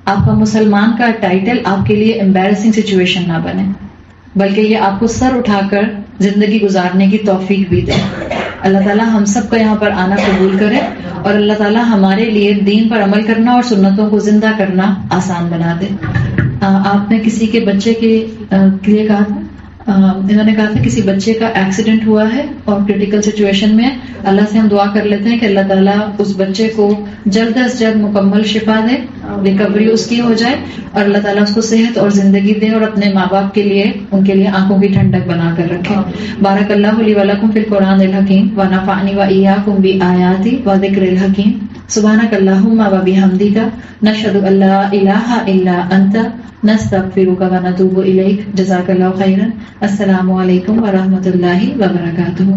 آپ کا مسلمان کا ٹائٹل آپ کے لیے امبیرسنگ سچویشن نہ بنے، بلکہ یہ آپ کو سر اٹھا کر زندگی گزارنے کی توفیق بھی دے. اللہ تعالیٰ ہم سب کا یہاں پر آنا قبول کرے اور اللہ تعالیٰ ہمارے لیے دین پر عمل کرنا اور سنتوں کو زندہ کرنا آسان بنا دے. آپ نے کسی کے بچے کے لیے کہا تھا، انہوں نے کہا تھا کسی بچے کا ایکسیڈنٹ ہوا ہے اور کریٹیکل سچویشن میں. اللہ سے ہم دعا کر لیتے ہیں کہ اللہ تعالیٰ اس بچے کو جلد از جلد مکمل شفا دے، ریکوری اس کی ہو جائے، اور اللہ تعالیٰ اس کو صحت اور زندگی دے اور اپنے ماں باپ کے لیے ان کے لیے آنکھوں کی ٹھنڈک بنا کر رکھے. بارک اللہ لی ولکم فی القرآن الحکیم ونفعنی وایاکم بآیاتی وذکر الحکیم. سبحانک اللہم وبحمدک نشہد ان لا الہ الا انت نستغفرک ونتوب الیک. جزاک اللہ خیرا. السلام علیکم ورحمۃ اللہ وبرکاتہ.